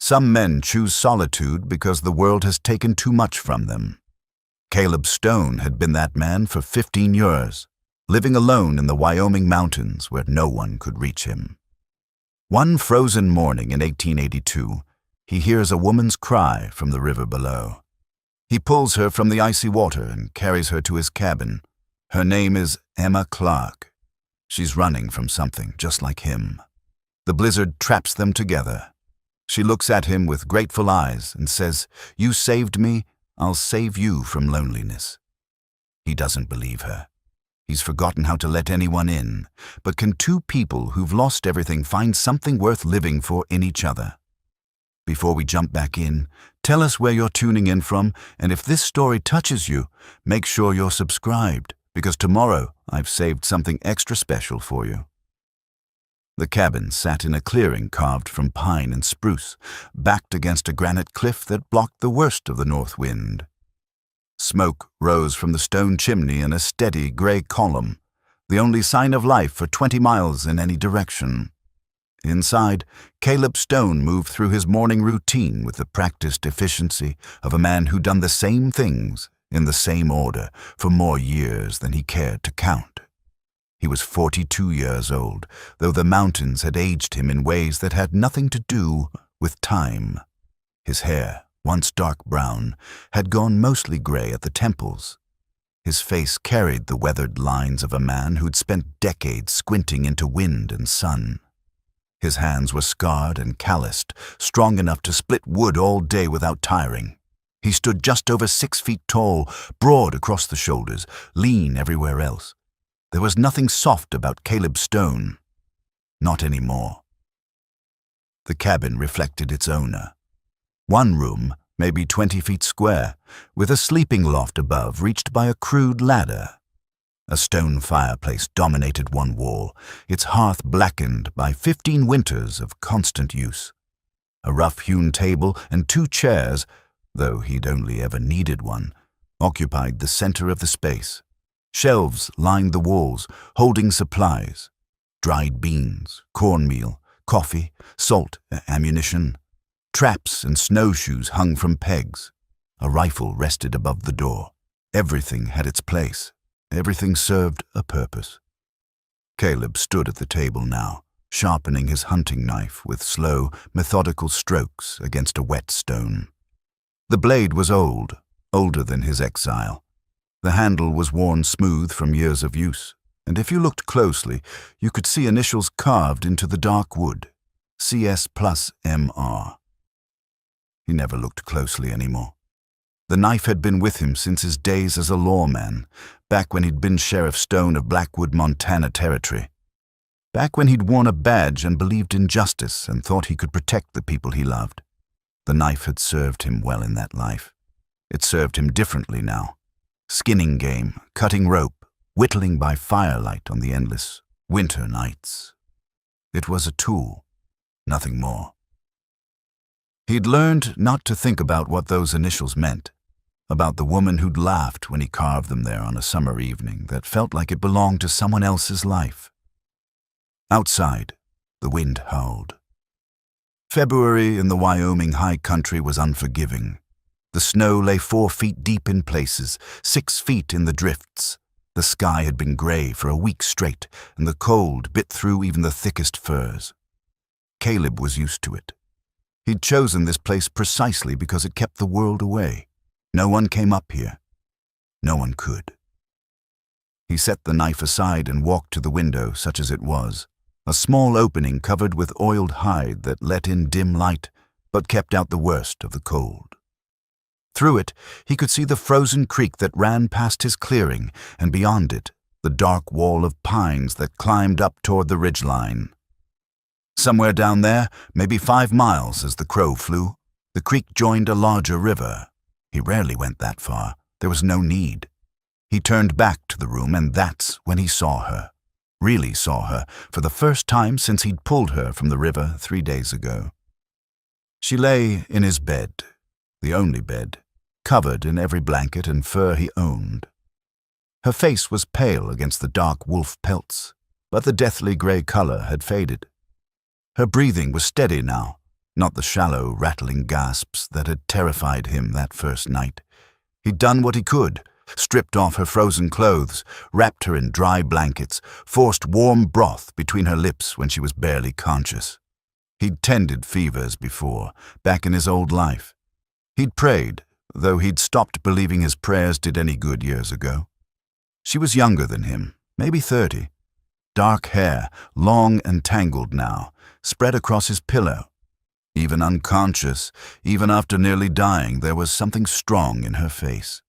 Some men choose solitude because the world has taken too much from them. Caleb Stone had been that man for 15 years, living alone in the Wyoming mountains where no one could reach him. One frozen morning in 1882, he hears a woman's cry from the river below. He pulls her from the icy water and carries her to his cabin. Her name is Emma Clark. She's running from something just like him. The blizzard traps them together. She looks at him with grateful eyes and says, "You saved me, I'll save you from loneliness." He doesn't believe her. He's forgotten how to let anyone in. But can two people who've lost everything find something worth living for in each other? Before we jump back in, tell us where you're tuning in from, and if this story touches you, make sure you're subscribed, because tomorrow I've saved something extra special for you. The cabin sat in a clearing carved from pine and spruce, backed against a granite cliff that blocked the worst of the north wind. Smoke rose from the stone chimney in a steady gray column, the only sign of life for 20 miles in any direction. Inside, Caleb Stone moved through his morning routine with the practiced efficiency of a man who'd done the same things in the same order for more years than he cared to count. He was 42 years old, though the mountains had aged him in ways that had nothing to do with time. His hair, once dark brown, had gone mostly gray at the temples. His face carried the weathered lines of a man who'd spent decades squinting into wind and sun. His hands were scarred and calloused, strong enough to split wood all day without tiring. He stood just over 6 feet tall, broad across the shoulders, lean everywhere else. There was nothing soft about Caleb Stone. Not anymore. The cabin reflected its owner. One room, maybe 20 feet square, with a sleeping loft above reached by a crude ladder. A stone fireplace dominated one wall, its hearth blackened by 15 winters of constant use. A rough-hewn table and 2 chairs, though he'd only ever needed one, occupied the center of the space. Shelves lined the walls, holding supplies: dried beans, cornmeal, coffee, salt, ammunition. Traps and snowshoes hung from pegs. A rifle rested above the door. Everything had its place. Everything served a purpose. Caleb stood at the table now, sharpening his hunting knife with slow, methodical strokes against a wet stone. The blade was old, older than his exile. The handle was worn smooth from years of use, and if you looked closely, you could see initials carved into the dark wood: CS plus MR. He never looked closely anymore. The knife had been with him since his days as a lawman, back when he'd been Sheriff Stone of Blackwood, Montana Territory. Back when he'd worn a badge and believed in justice and thought he could protect the people he loved. The knife had served him well in that life. It served him differently now. Skinning game, cutting rope, whittling by firelight on the endless winter nights. It was a tool, nothing more. He'd learned not to think about what those initials meant, about the woman who'd laughed when he carved them there on a summer evening that felt like it belonged to someone else's life. Outside, the wind howled. February in the Wyoming high country was unforgiving. The snow lay 4 feet deep in places, 6 feet in the drifts. The sky had been gray for a week straight, and the cold bit through even the thickest furs. Caleb was used to it. He'd chosen this place precisely because it kept the world away. No one came up here. No one could. He set the knife aside and walked to the window, such as it was, a small opening covered with oiled hide that let in dim light, but kept out the worst of the cold. Through it, he could see the frozen creek that ran past his clearing, and beyond it, the dark wall of pines that climbed up toward the ridgeline. Somewhere down there, maybe 5 miles as the crow flew, the creek joined a larger river. He rarely went that far. There was no need. He turned back to the room, and that's when he saw her. Really saw her, for the first time since he'd pulled her from the river 3 days ago. She lay in his bed, the only bed, covered in every blanket and fur he owned. Her face was pale against the dark wolf pelts, but the deathly gray color had faded. Her breathing was steady now, Not the shallow, rattling gasps that had terrified him that first night. He'd done what he could, stripped off her frozen clothes, wrapped her in dry blankets, forced warm broth between her lips when she was barely conscious. He'd tended fevers before, back in his old life. He'd prayed, though he'd stopped believing his prayers did any good years ago. She was younger than him, maybe 30. Dark hair, long and tangled now, spread across his pillow. Even unconscious, even after nearly dying, there was something strong in her face.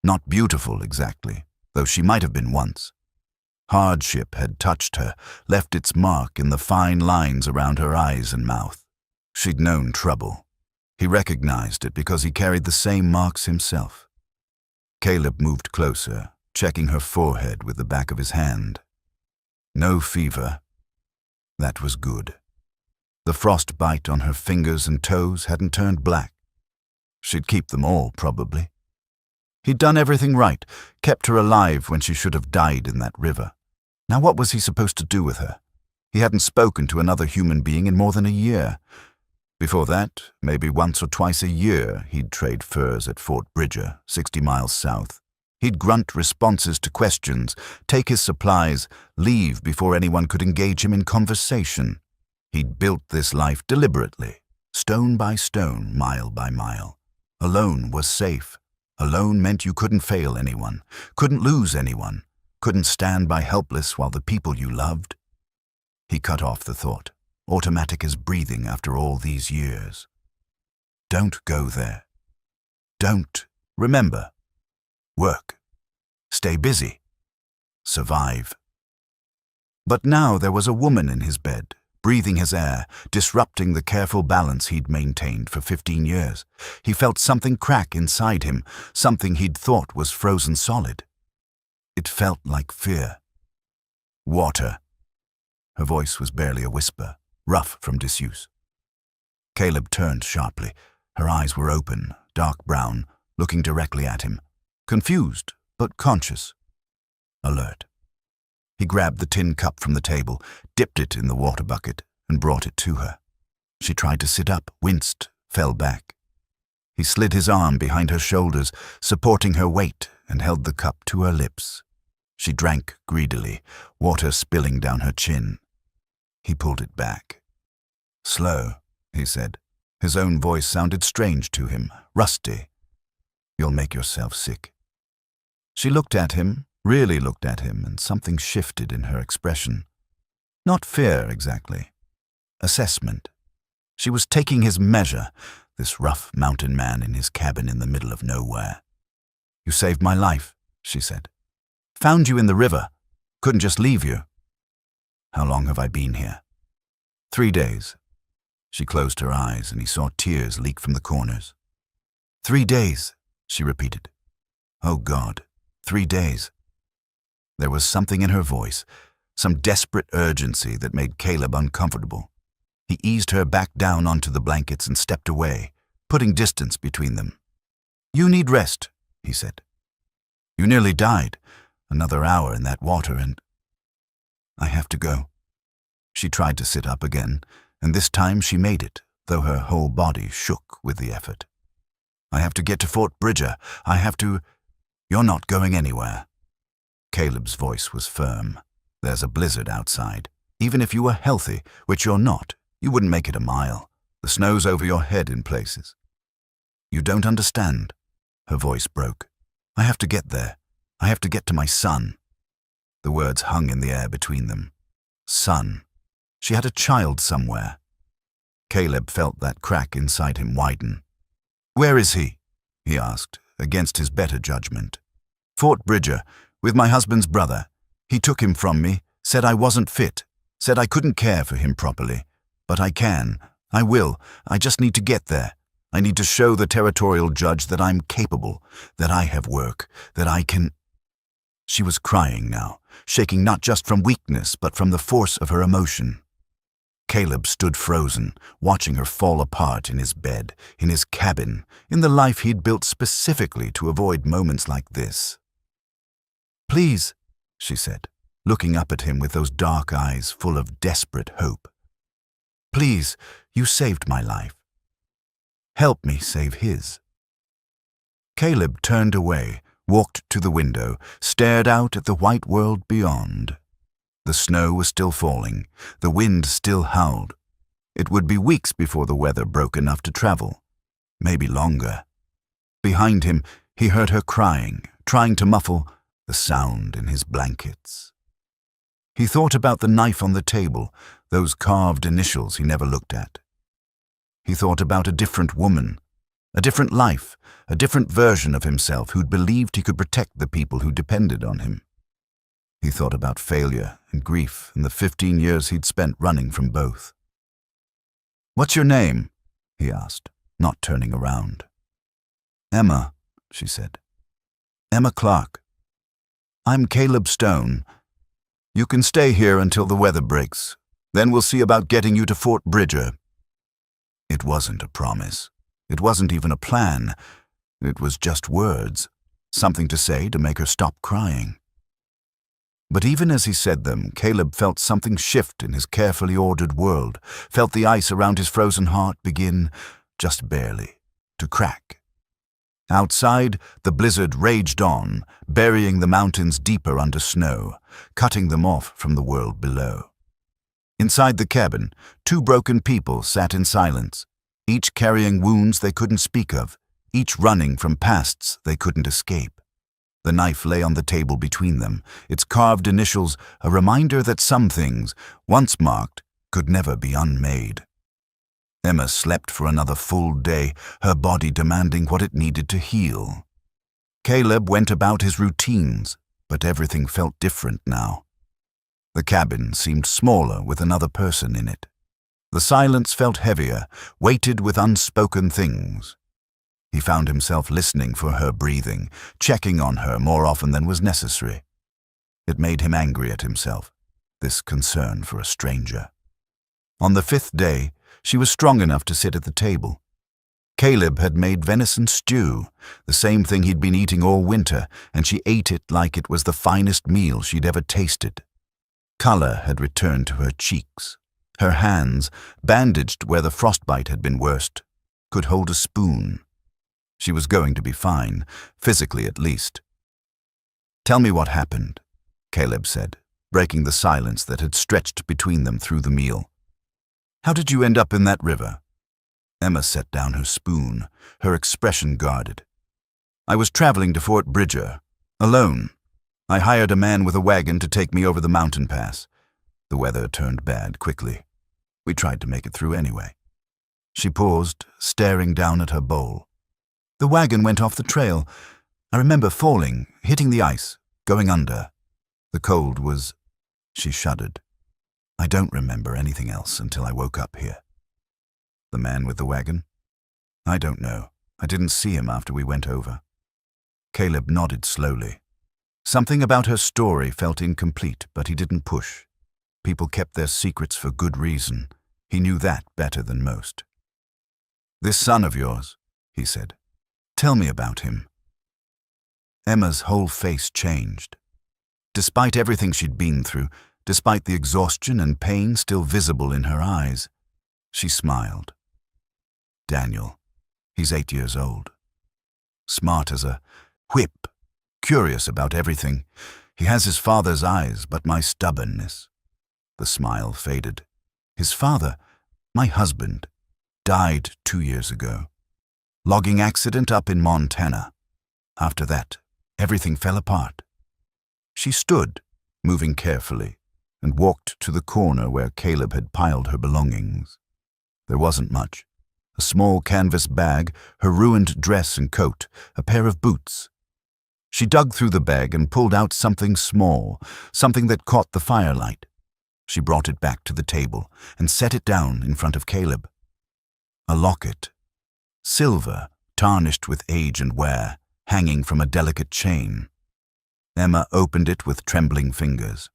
Not beautiful exactly, though she might have been once. Hardship had touched her, left its mark in the fine lines around her eyes and mouth. She'd known trouble. He recognized it because he carried the same marks himself. Caleb moved closer, checking her forehead with the back of his hand. No fever. That was good. The frostbite on her fingers and toes hadn't turned black. She'd keep them all, probably. He'd done everything right, kept her alive when she should have died in that river. Now what was he supposed to do with her? He hadn't spoken to another human being in more than a year. Before that, maybe once or twice a year, he'd trade furs at Fort Bridger, 60 miles south. He'd grunt responses to questions, take his supplies, leave before anyone could engage him in conversation. He'd built this life deliberately, stone by stone, mile by mile. Alone was safe. Alone meant you couldn't fail anyone, couldn't lose anyone, couldn't stand by helpless while the people you loved. He cut off the thought, automatic as breathing after all these years. Don't go there. Don't. Remember. Work. Stay busy. Survive. But now there was a woman in his bed, breathing his air, disrupting the careful balance he'd maintained for 15 years. He felt something crack inside him, something he'd thought was frozen solid. It felt like fear. Water. Her voice was barely a whisper, rough from disuse. Caleb turned sharply. Her eyes were open, dark brown, looking directly at him. Confused, but conscious. Alert. He grabbed the tin cup from the table, dipped it in the water bucket, and brought it to her. She tried to sit up, winced, fell back. He slid his arm behind her shoulders, supporting her weight, and held the cup to her lips. She drank greedily, water spilling down her chin. He pulled it back. Slow, he said. His own voice sounded strange to him, rusty. You'll make yourself sick. She looked at him, really looked at him, and something shifted in her expression. Not fear, exactly. Assessment. She was taking his measure, this rough mountain man in his cabin in the middle of nowhere. You saved my life, she said. Found you in the river. Couldn't just leave you. How long have I been here? 3 days. She closed her eyes, and he saw tears leak from the corners. 3 days, she repeated. Oh God, 3 days. There was something in her voice, some desperate urgency that made Caleb uncomfortable. He eased her back down onto the blankets and stepped away, putting distance between them. You need rest, he said. You nearly died. Another hour in that water and... I have to go. She tried to sit up again, and this time she made it, though her whole body shook with the effort. I have to get to Fort Bridger. I have to... You're not going anywhere. Caleb's voice was firm. There's a blizzard outside. Even if you were healthy, which you're not, you wouldn't make it a mile. The snow's over your head in places. You don't understand. Her voice broke. I have to get there. I have to get to my son. The words hung in the air between them. Son. She had a child somewhere. Caleb felt that crack inside him widen. Where is he? He asked, against his better judgment. Fort Bridger, with my husband's brother. He took him from me, said I wasn't fit, said I couldn't care for him properly. But I can. I will. I just need to get there. I need to show the territorial judge that I'm capable, that I have work, that I can... She was crying now, shaking not just from weakness, but from the force of her emotion. Caleb stood frozen, watching her fall apart in his bed, in his cabin, in the life he'd built specifically to avoid moments like this. Please, she said, looking up at him with those dark eyes full of desperate hope. Please, you saved my life. Help me save his." Caleb turned away, walked to the window, stared out at the white world beyond. The snow was still falling, the wind still howled. It would be weeks before the weather broke enough to travel, maybe longer. Behind him, he heard her crying, trying to muffle the sound in his blankets. He thought about the knife on the table, those carved initials he never looked at. He thought about a different woman, a different life, a different version of himself who'd believed he could protect the people who depended on him. He thought about failure and grief and the 15 years he'd spent running from both. "What's your name?" he asked, not turning around. "Emma," she said. "Emma Clark. I'm Caleb Stone. You can stay here until the weather breaks. Then we'll see about getting you to Fort Bridger." It wasn't a promise. It wasn't even a plan. It was just words, something to say to make her stop crying. But even as he said them, Caleb felt something shift in his carefully ordered world, felt the ice around his frozen heart begin, just barely, to crack. Outside, the blizzard raged on, burying the mountains deeper under snow, cutting them off from the world below. Inside the cabin, 2 broken people sat in silence, each carrying wounds they couldn't speak of, each running from pasts they couldn't escape. The knife lay on the table between them, its carved initials a reminder that some things, once marked, could never be unmade. Emma slept for another full day, her body demanding what it needed to heal. Caleb went about his routines, but everything felt different now. The cabin seemed smaller with another person in it. The silence felt heavier, weighted with unspoken things. He found himself listening for her breathing, checking on her more often than was necessary. It made him angry at himself, this concern for a stranger. On the 5th day, she was strong enough to sit at the table. Caleb had made venison stew, the same thing he'd been eating all winter, and she ate it like it was the finest meal she'd ever tasted. Color had returned to her cheeks. Her hands, bandaged where the frostbite had been worst, could hold a spoon. She was going to be fine, physically at least. "Tell me what happened," Caleb said, breaking the silence that had stretched between them through the meal. "How did you end up in that river?" Emma set down her spoon, her expression guarded. "I was traveling to Fort Bridger, alone. I hired a man with a wagon to take me over the mountain pass. The weather turned bad quickly. We tried to make it through anyway." She paused, staring down at her bowl. "The wagon went off the trail. I remember falling, hitting the ice, going under. The cold was—" She shuddered. "I don't remember anything else until I woke up here." "The man with the wagon?" "I don't know. I didn't see him after we went over." Caleb nodded slowly. Something about her story felt incomplete, but he didn't push. People kept their secrets for good reason. He knew that better than most. "This son of yours," he said. "Tell me about him." Emma's whole face changed. Despite everything she'd been through, despite the exhaustion and pain still visible in her eyes, she smiled. "Daniel. He's 8 years old. Smart as a whip, curious about everything. He has his father's eyes, but my stubbornness." The smile faded. "His father, my husband, died 2 years ago. Logging accident up in Montana. After that, everything fell apart." She stood, moving carefully, and walked to the corner where Caleb had piled her belongings. There wasn't much. A small canvas bag, her ruined dress and coat, a pair of boots. She dug through the bag and pulled out something small, something that caught the firelight. She brought it back to the table and set it down in front of Caleb. A locket. Silver, tarnished with age and wear, hanging from a delicate chain. Emma opened it with trembling fingers.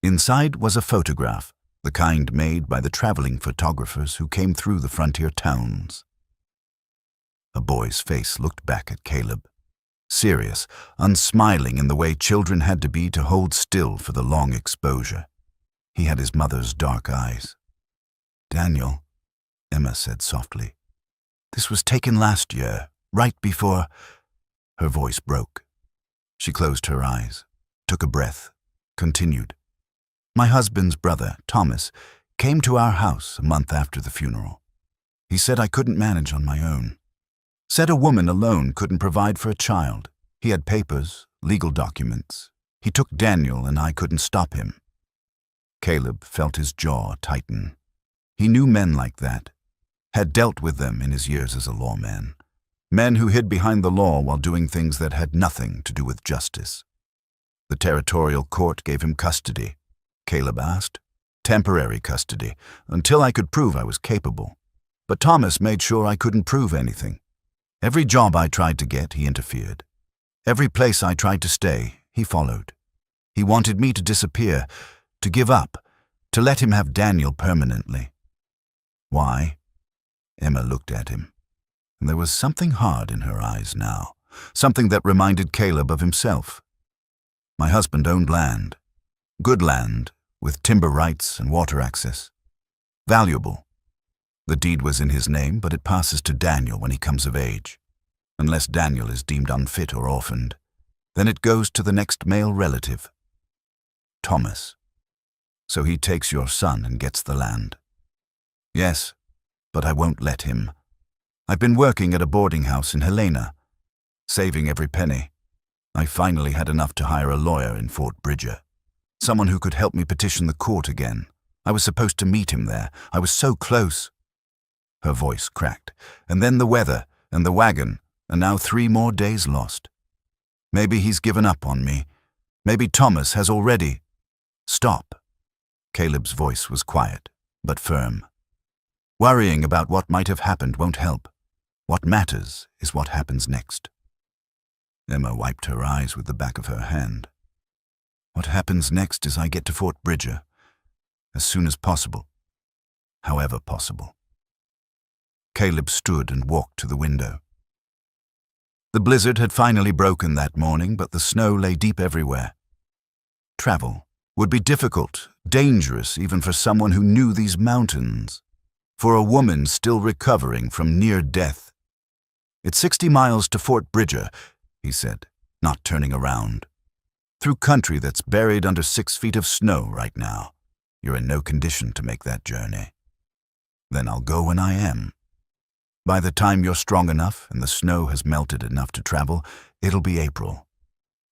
Inside was a photograph, the kind made by the traveling photographers who came through the frontier towns. A boy's face looked back at Caleb, serious, unsmiling in the way children had to be to hold still for the long exposure. He had his mother's dark eyes. Daniel, Emma said softly. This was taken last year, right before... Her voice broke. She closed her eyes, took a breath, continued. My husband's brother, Thomas, came to our house a month after the funeral. He said I couldn't manage on my own. Said a woman alone couldn't provide for a child. He had papers, legal documents. He took Daniel and I couldn't stop him. Caleb felt his jaw tighten. He knew men like that, had dealt with them in his years as a lawman. Men who hid behind the law while doing things that had nothing to do with justice. The territorial court gave him custody. Caleb asked. Temporary custody, until I could prove I was capable. But Thomas made sure I couldn't prove anything. Every job I tried to get, he interfered. Every place I tried to stay, he followed. He wanted me to disappear, to give up, to let him have Daniel permanently. Why? Emma looked at him. And there was something hard in her eyes now, something that reminded Caleb of himself. My husband owned land. Good land, with timber rights and water access. Valuable. The deed was in his name, but it passes to Daniel when he comes of age. Unless Daniel is deemed unfit or orphaned, then it goes to the next male relative. Thomas. So he takes your son and gets the land. Yes, but I won't let him. I've been working at a boarding house in Helena, saving every penny. I finally had enough to hire a lawyer in Fort Bridger. Someone who could help me petition the court again. I was supposed to meet him there. I was so close. Her voice cracked. And then the weather, and the wagon, and now 3 more days lost. Maybe he's given up on me. Maybe Thomas has already. Stop. Caleb's voice was quiet, but firm. Worrying about what might have happened won't help. What matters is what happens next. Emma wiped her eyes with the back of her hand. What happens next is I get to Fort Bridger, as soon as possible, however possible. Caleb stood and walked to the window. The blizzard had finally broken that morning, but the snow lay deep everywhere. Travel would be difficult, dangerous even for someone who knew these mountains, for a woman still recovering from near death. It's 60 miles to Fort Bridger, he said, not turning around. Through country that's buried under 6 feet of snow right now. You're in no condition to make that journey. Then I'll go when I am. By the time you're strong enough and the snow has melted enough to travel, it'll be April,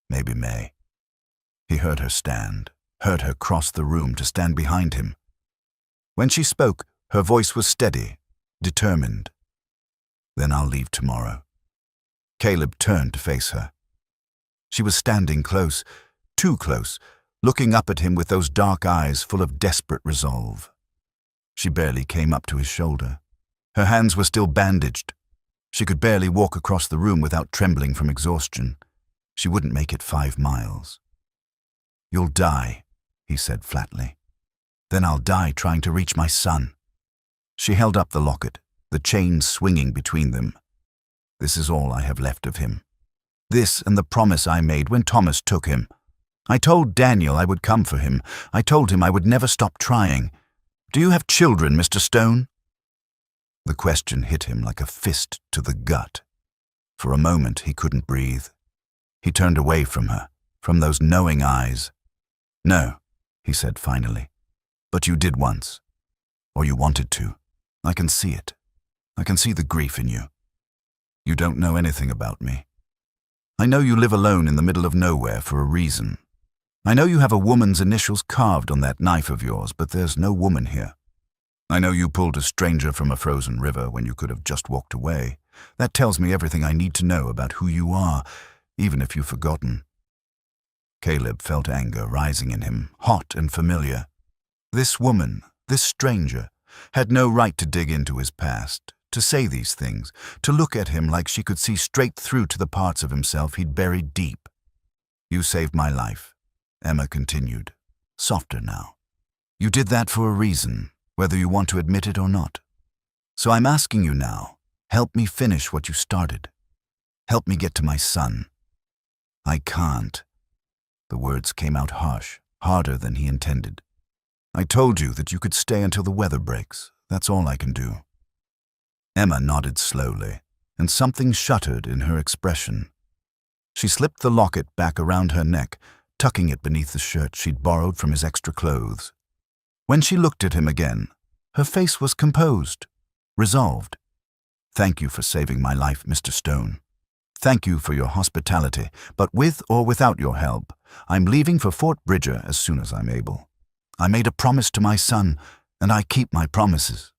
maybe May. He heard her stand, heard her cross the room to stand behind him. When she spoke, her voice was steady, determined. Then I'll leave tomorrow. Caleb turned to face her. She was standing close, too close, looking up at him with those dark eyes full of desperate resolve. She barely came up to his shoulder. Her hands were still bandaged. She could barely walk across the room without trembling from exhaustion. She wouldn't make it 5 miles. You'll die, he said flatly. Then I'll die trying to reach my son. She held up the locket, the chain swinging between them. This is all I have left of him. This and the promise I made when Thomas took him. I told Daniel I would come for him. I told him I would never stop trying. Do you have children, Mr. Stone? The question hit him like a fist to the gut. For a moment he couldn't breathe. He turned away from her, from those knowing eyes. No, he said finally. But you did once. Or you wanted to. I can see it. I can see the grief in you. You don't know anything about me. I know you live alone in the middle of nowhere for a reason. I know you have a woman's initials carved on that knife of yours, but there's no woman here. I know you pulled a stranger from a frozen river when you could have just walked away. That tells me everything I need to know about who you are, even if you've forgotten. Caleb felt anger rising in him, hot and familiar. This woman, this stranger, had no right to dig into his past, to say these things, to look at him like she could see straight through to the parts of himself he'd buried deep. You saved my life, Emma continued, softer now. You did that for a reason, whether you want to admit it or not. So I'm asking you now, help me finish what you started. Help me get to my son. I can't. The words came out harsh, harder than he intended. I told you that you could stay until the weather breaks, That's all I can do." Emma nodded slowly, and something shuddered in her expression. She slipped the locket back around her neck, tucking it beneath the shirt she'd borrowed from his extra clothes. When she looked at him again, her face was composed, resolved. "Thank you for saving my life, Mr. Stone. Thank you for your hospitality, but with or without your help, I'm leaving for Fort Bridger as soon as I'm able. I made a promise to my son, and I keep my promises."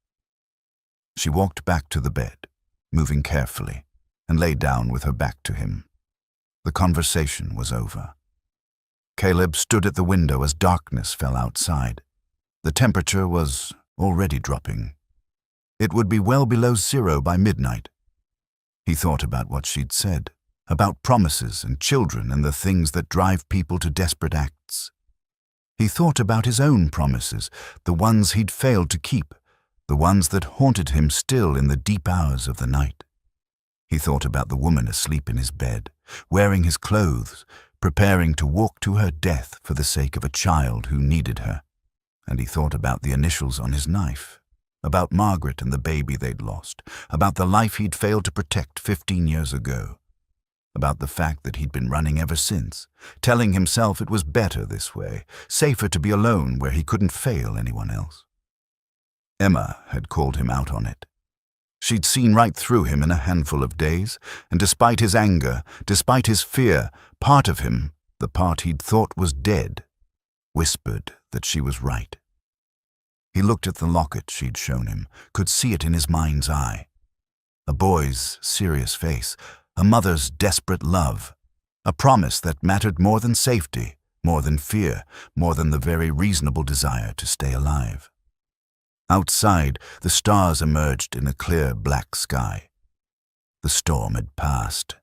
She walked back to the bed, moving carefully, and lay down with her back to him. The conversation was over. Caleb stood at the window as darkness fell outside. The temperature was already dropping. It would be well below 0 by midnight. He thought about what she'd said, about promises and children and the things that drive people to desperate acts. He thought about his own promises, the ones he'd failed to keep, the ones that haunted him still in the deep hours of the night. He thought about the woman asleep in his bed, wearing his clothes, preparing to walk to her death for the sake of a child who needed her. And he thought about the initials on his knife, about Margaret and the baby they'd lost, about the life he'd failed to protect 15 years ago, about the fact that he'd been running ever since, telling himself it was better this way, safer to be alone where he couldn't fail anyone else. Emma had called him out on it. She'd seen right through him in a handful of days, and despite his anger, despite his fear, part of him, the part he'd thought was dead, whispered that she was right. He looked at the locket she'd shown him, could see it in his mind's eye. A boy's serious face, a mother's desperate love, a promise that mattered more than safety, more than fear, more than the very reasonable desire to stay alive. Outside, the stars emerged in a clear black sky. The storm had passed.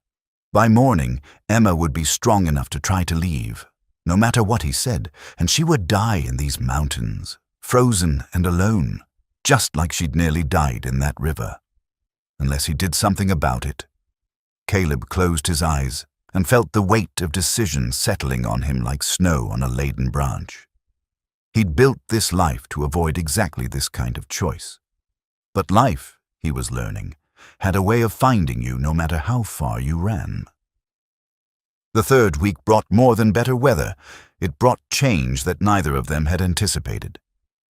By morning, Emma would be strong enough to try to leave, no matter what he said, and she would die in these mountains, frozen and alone, just like she'd nearly died in that river. Unless he did something about it. Caleb closed his eyes and felt the weight of decision settling on him like snow on a laden branch. He'd built this life to avoid exactly this kind of choice. But life, he was learning, had a way of finding you no matter how far you ran. The third week brought more than better weather. It brought change that neither of them had anticipated.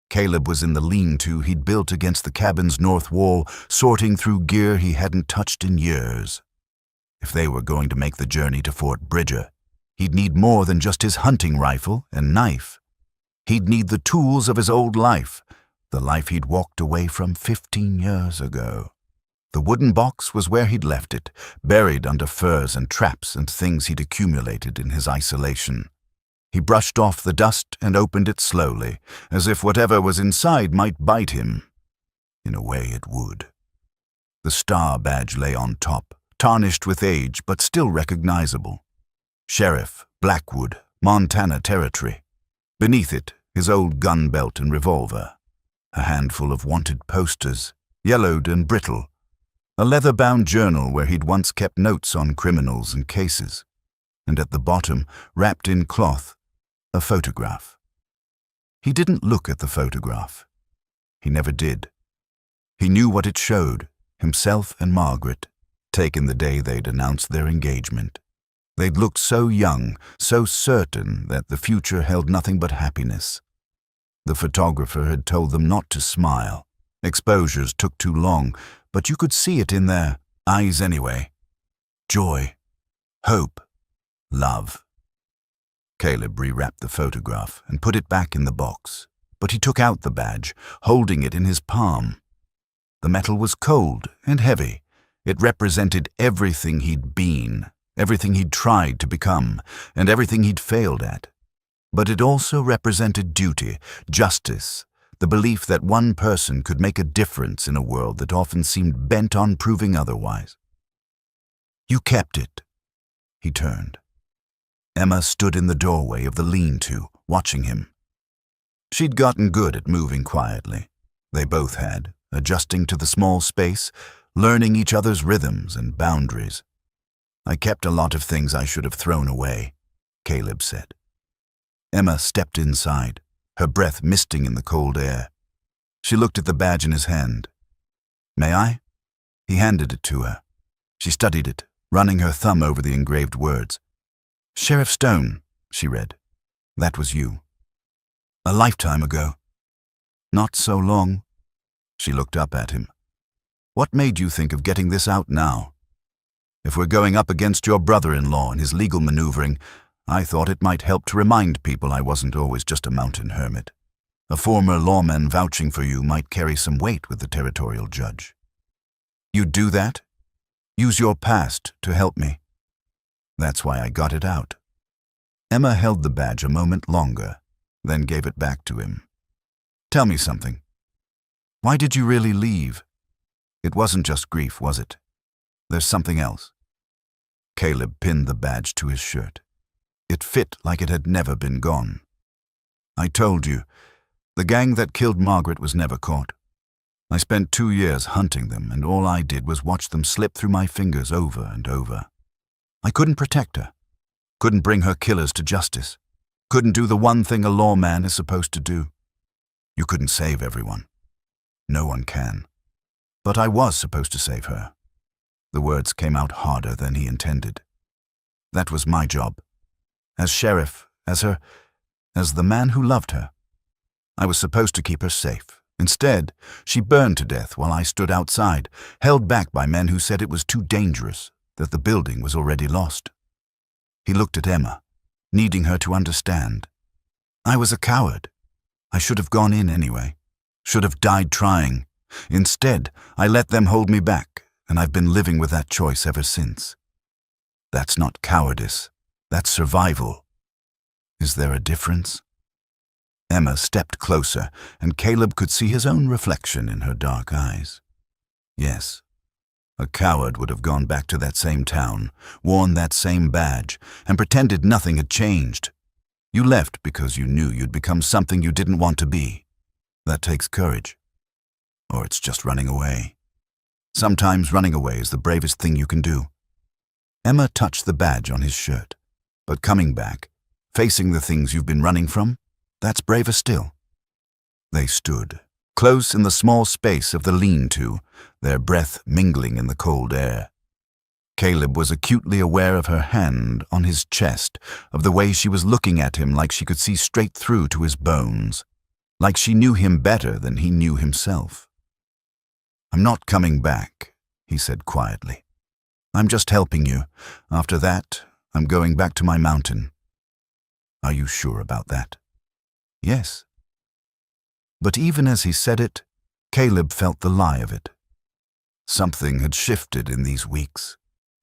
Caleb was in the lean-to he'd built against the cabin's north wall, sorting through gear he hadn't touched in years. If they were going to make the journey to Fort Bridger, he'd need more than just his hunting rifle and knife. He'd need the tools of his old life, the life he'd walked away from 15 years ago. The wooden box was where he'd left it, buried under furs and traps and things he'd accumulated in his isolation. He brushed off the dust and opened it slowly, as if whatever was inside might bite him. In a way it would. The star badge lay on top, tarnished with age but still recognizable. Sheriff, Blackwood, Montana Territory. Beneath it, his old gun belt and revolver. A handful of wanted posters, yellowed and brittle. A leather-bound journal where he'd once kept notes on criminals and cases. And at the bottom, wrapped in cloth, a photograph. He didn't look at the photograph. He never did. He knew what it showed, himself and Margaret, taken the day they'd announced their engagement. They'd looked so young, so certain that the future held nothing but happiness. The photographer had told them not to smile. Exposures took too long, but you could see it in their eyes anyway. Joy, hope, love. Caleb rewrapped the photograph and put it back in the box, but he took out the badge, holding it in his palm. The metal was cold and heavy. It represented everything he'd been, everything he'd tried to become, and everything he'd failed at. But it also represented duty, justice, the belief that one person could make a difference in a world that often seemed bent on proving otherwise. "You kept it." He turned. Emma stood in the doorway of the lean-to, watching him. She'd gotten good at moving quietly. They both had, adjusting to the small space, learning each other's rhythms and boundaries. "I kept a lot of things I should have thrown away," Caleb said. Emma stepped inside, her breath misting in the cold air. She looked at the badge in his hand. "May I?" He handed it to her. She studied it, running her thumb over the engraved words. "Sheriff Stone," she read. "That was you. A lifetime ago." "Not so long." She looked up at him. "What made you think of getting this out now? If we're going up against your brother-in-law and his legal maneuvering, I thought it might help to remind people I wasn't always just a mountain hermit. A former lawman vouching for you might carry some weight with the territorial judge. You'd do that? Use your past to help me. That's why I got it out." Emma held the badge a moment longer, then gave it back to him. "Tell me something. Why did you really leave? It wasn't just grief, was it? There's something else." Caleb pinned the badge to his shirt. It fit like it had never been gone. "I told you, the gang that killed Margaret was never caught. I spent 2 years hunting them, and all I did was watch them slip through my fingers over and over. I couldn't protect her, couldn't bring her killers to justice, couldn't do the one thing a lawman is supposed to do. You couldn't save everyone. No one can. But I was supposed to save her." The words came out harder than he intended. "That was my job. As sheriff, as the man who loved her. I was supposed to keep her safe. Instead, she burned to death while I stood outside, held back by men who said it was too dangerous, that the building was already lost." He looked at Emma, needing her to understand. "I was a coward. I should have gone in anyway. Should have died trying. Instead, I let them hold me back, and I've been living with that choice ever since. That's not cowardice. That's survival. Is there a difference?" Emma stepped closer, and Caleb could see his own reflection in her dark eyes. Yes, a coward would have gone back to that same town, worn that same badge, and pretended nothing had changed. You left because you knew you'd become something you didn't want to be. That takes courage. Or it's just running away. Sometimes running away is the bravest thing you can do. Emma touched the badge on his shirt. But coming back, facing the things you've been running from, that's braver still. They stood, close in the small space of the lean-to, their breath mingling in the cold air. Caleb was acutely aware of her hand on his chest, of the way she was looking at him like she could see straight through to his bones, like she knew him better than he knew himself. "I'm not coming back," he said quietly. "I'm just helping you. After that, I'm going back to my mountain." "Are you sure about that?" "Yes." But even as he said it, Caleb felt the lie of it. Something had shifted in these weeks.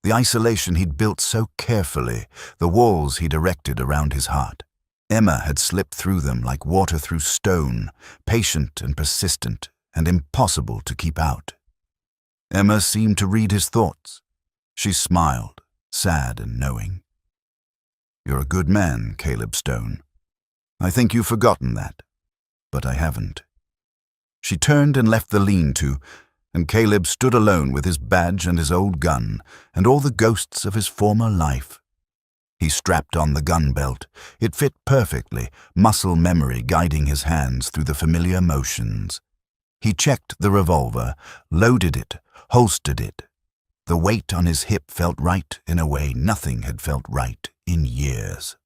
The isolation he'd built so carefully, the walls he'd erected around his heart. Emma had slipped through them like water through stone, patient and persistent, and impossible to keep out. Emma seemed to read his thoughts. She smiled, sad and knowing. "You're a good man, Caleb Stone. I think you've forgotten that, but I haven't." She turned and left the lean-to, and Caleb stood alone with his badge and his old gun, and all the ghosts of his former life. He strapped on the gun belt. It fit perfectly, muscle memory guiding his hands through the familiar motions. He checked the revolver, loaded it, holstered it. The weight on his hip felt right in a way nothing had felt right in years.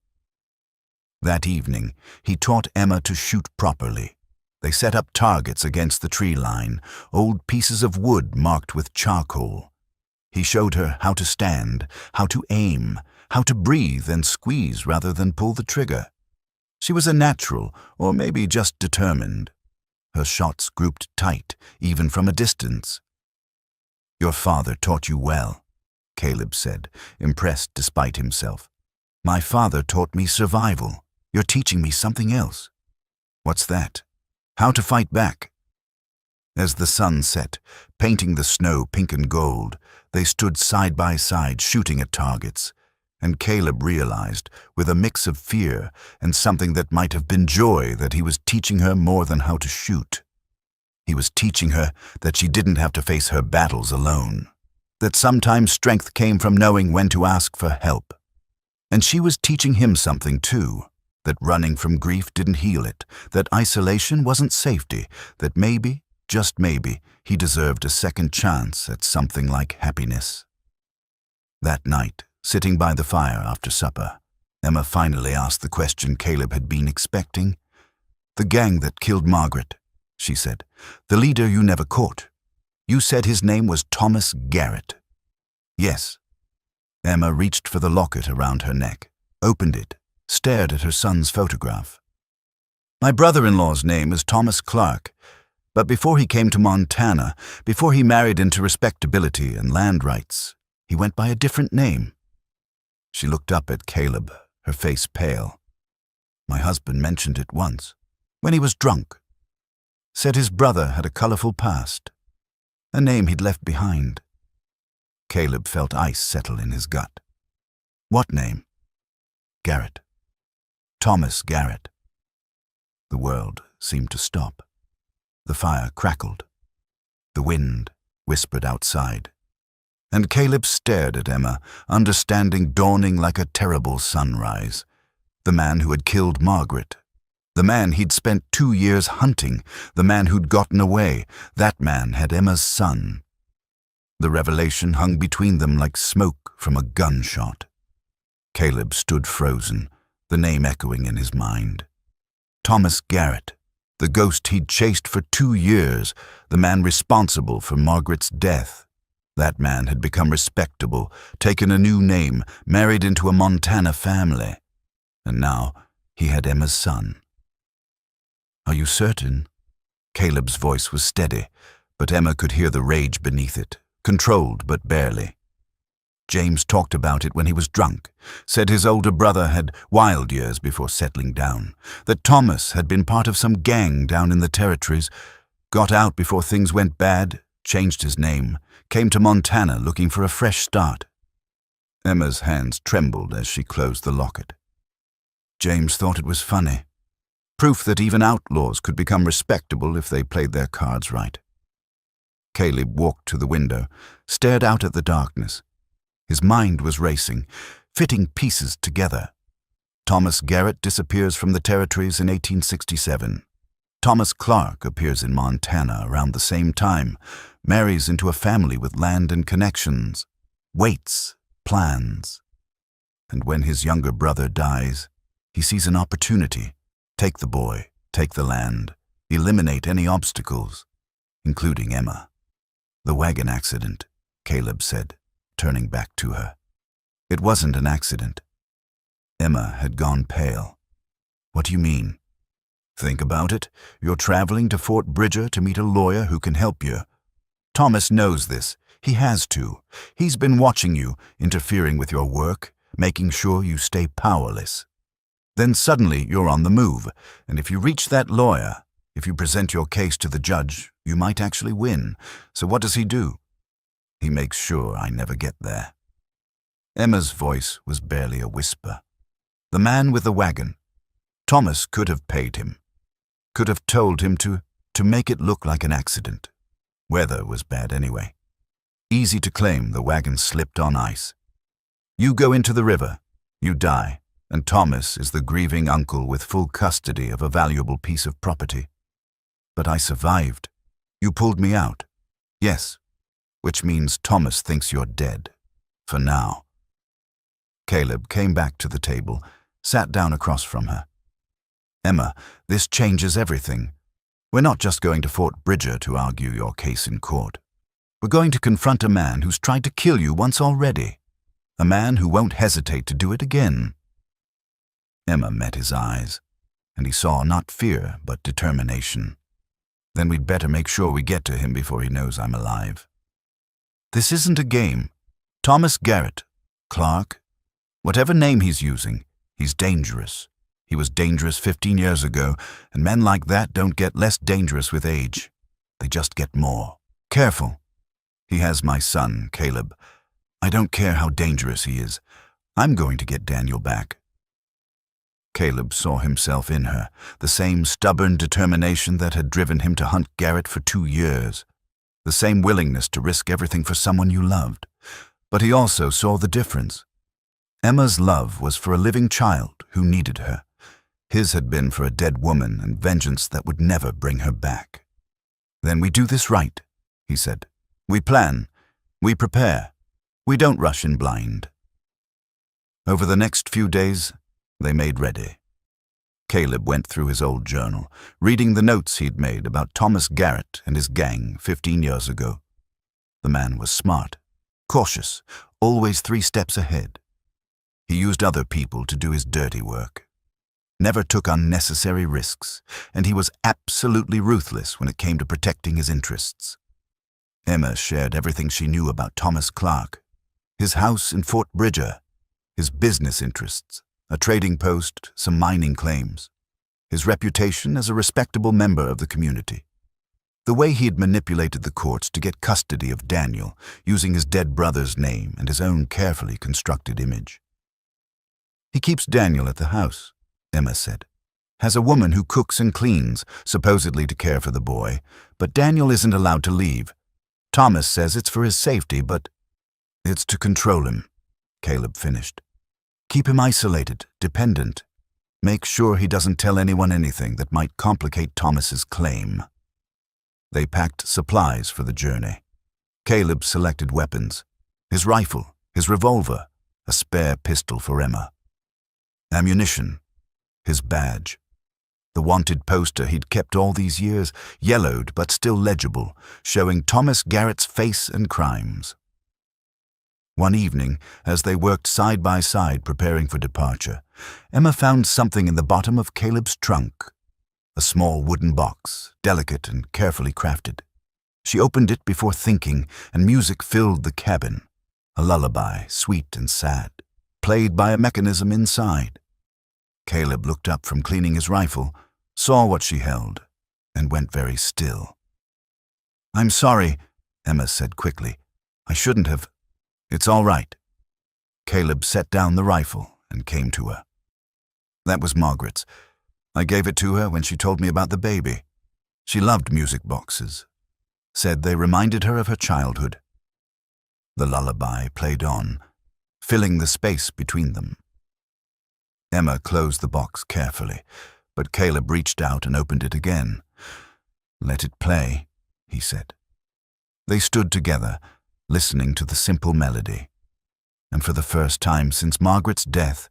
That evening, he taught Emma to shoot properly. They set up targets against the tree line, old pieces of wood marked with charcoal. He showed her how to stand, how to aim, how to breathe and squeeze rather than pull the trigger. She was a natural, or maybe just determined. Her shots grouped tight, even from a distance. "Your father taught you well," Caleb said, impressed despite himself. "My father taught me survival. You're teaching me something else." "What's that?" "How to fight back." As the sun set, painting the snow pink and gold, they stood side by side shooting at targets, and Caleb realized, with a mix of fear and something that might have been joy, that he was teaching her more than how to shoot. He was teaching her that she didn't have to face her battles alone, that sometimes strength came from knowing when to ask for help. And she was teaching him something too, that running from grief didn't heal it, that isolation wasn't safety, that maybe, just maybe, he deserved a second chance at something like happiness. That night, sitting by the fire after supper, Emma finally asked the question Caleb had been expecting. "The gang that killed Margaret," she said. "The leader you never caught. You said his name was Thomas Garrett." "Yes." Emma reached for the locket around her neck, opened it, stared at her son's photograph. "My brother-in-law's name is Thomas Clark, but before he came to Montana, before he married into respectability and land rights, he went by a different name." She looked up at Caleb, her face pale. "My husband mentioned it once, when he was drunk. Said his brother had a colorful past, a name he'd left behind." Caleb felt ice settle in his gut. "What name?" "Garrett. Thomas Garrett." The world seemed to stop. The fire crackled. The wind whispered outside. And Caleb stared at Emma, understanding dawning like a terrible sunrise. The man who had killed Margaret. The man he'd spent 2 years hunting. The man who'd gotten away. That man had Emma's son. The revelation hung between them like smoke from a gunshot. Caleb stood frozen, the name echoing in his mind. Thomas Garrett, the ghost he'd chased for 2 years, the man responsible for Margaret's death. That man had become respectable, taken a new name, married into a Montana family. And now he had Emma's son. "Are you certain?" Caleb's voice was steady, but Emma could hear the rage beneath it, controlled but barely. "James talked about it when he was drunk, said his older brother had wild years before settling down, that Thomas had been part of some gang down in the territories, got out before things went bad, changed his name, came to Montana looking for a fresh start." Emma's hands trembled as she closed the locket. James thought it was funny. Proof that even outlaws could become respectable if they played their cards right. Caleb walked to the window, stared out at the darkness. His mind was racing, fitting pieces together. Thomas Garrett disappears from the territories in 1867. Thomas Clark appears in Montana around the same time, marries into a family with land and connections, waits, plans. And when his younger brother dies, he sees an opportunity. Take the boy, take the land, eliminate any obstacles, including Emma. "The wagon accident," Caleb said, turning back to her. "It wasn't an accident." Emma had gone pale. "What do you mean?" "Think about it. You're traveling to Fort Bridger to meet a lawyer who can help you. Thomas knows this. He has to. He's been watching you, interfering with your work, making sure you stay powerless. Then suddenly you're on the move, and if you reach that lawyer, if you present your case to the judge, you might actually win. So what does he do? He makes sure I never get there." Emma's voice was barely a whisper. "The man with the wagon. Thomas could have paid him. Could have told him to make it look like an accident. Weather was bad anyway. Easy to claim the wagon slipped on ice. You go into the river, you die, and Thomas is the grieving uncle with full custody of a valuable piece of property. But I survived. You pulled me out. Yes, which means Thomas thinks you're dead. For now." Caleb came back to the table, sat down across from her. "Emma, this changes everything. We're not just going to Fort Bridger to argue your case in court. We're going to confront a man who's tried to kill you once already. A man who won't hesitate to do it again." Emma met his eyes, and he saw not fear but determination. "Then we'd better make sure we get to him before he knows I'm alive. This isn't a game. Thomas Garrett, Clark, whatever name he's using, he's dangerous. He was dangerous 15 years ago, and men like that don't get less dangerous with age. They just get more. Careful. He has my son, Caleb. I don't care how dangerous he is. I'm going to get Daniel back." Caleb saw himself in her, the same stubborn determination that had driven him to hunt Garrett for 2 years, the same willingness to risk everything for someone you loved. But he also saw the difference. Emma's love was for a living child who needed her. His had been for a dead woman and vengeance that would never bring her back. "Then we do this right," he said. "We plan. We prepare. We don't rush in blind." Over the next few days, they made ready. Caleb went through his old journal, reading the notes he'd made about Thomas Garrett and his gang 15 years ago. The man was smart, cautious, always 3 steps ahead. He used other people to do his dirty work, never took unnecessary risks, and he was absolutely ruthless when it came to protecting his interests. Emma shared everything she knew about Thomas Clark, his house in Fort Bridger, his business interests, a trading post, some mining claims, his reputation as a respectable member of the community, the way he had manipulated the courts to get custody of Daniel, using his dead brother's name and his own carefully constructed image. "He keeps Daniel at the house," Emma said. "Has a woman who cooks and cleans, supposedly to care for the boy, but Daniel isn't allowed to leave. Thomas says it's for his safety, but it's to control him," Caleb finished. "Keep him isolated, dependent. Make sure he doesn't tell anyone anything that might complicate Thomas's claim." They packed supplies for the journey. Caleb selected weapons: his rifle, his revolver, a spare pistol for Emma. Ammunition, his badge. The wanted poster he'd kept all these years, yellowed but still legible, showing Thomas Garrett's face and crimes. One evening, as they worked side by side preparing for departure, Emma found something in the bottom of Caleb's trunk. A small wooden box, delicate and carefully crafted. She opened it before thinking, and music filled the cabin. A lullaby, sweet and sad, played by a mechanism inside. Caleb looked up from cleaning his rifle, saw what she held, and went very still. "I'm sorry," Emma said quickly. "I shouldn't have." "It's all right." Caleb set down the rifle and came to her. "That was Margaret's. I gave it to her when she told me about the baby. She loved music boxes. Said they reminded her of her childhood." The lullaby played on, filling the space between them. Emma closed the box carefully, but Caleb reached out and opened it again. "Let it play," he said. They stood together, listening to the simple melody. And for the first time since Margaret's death,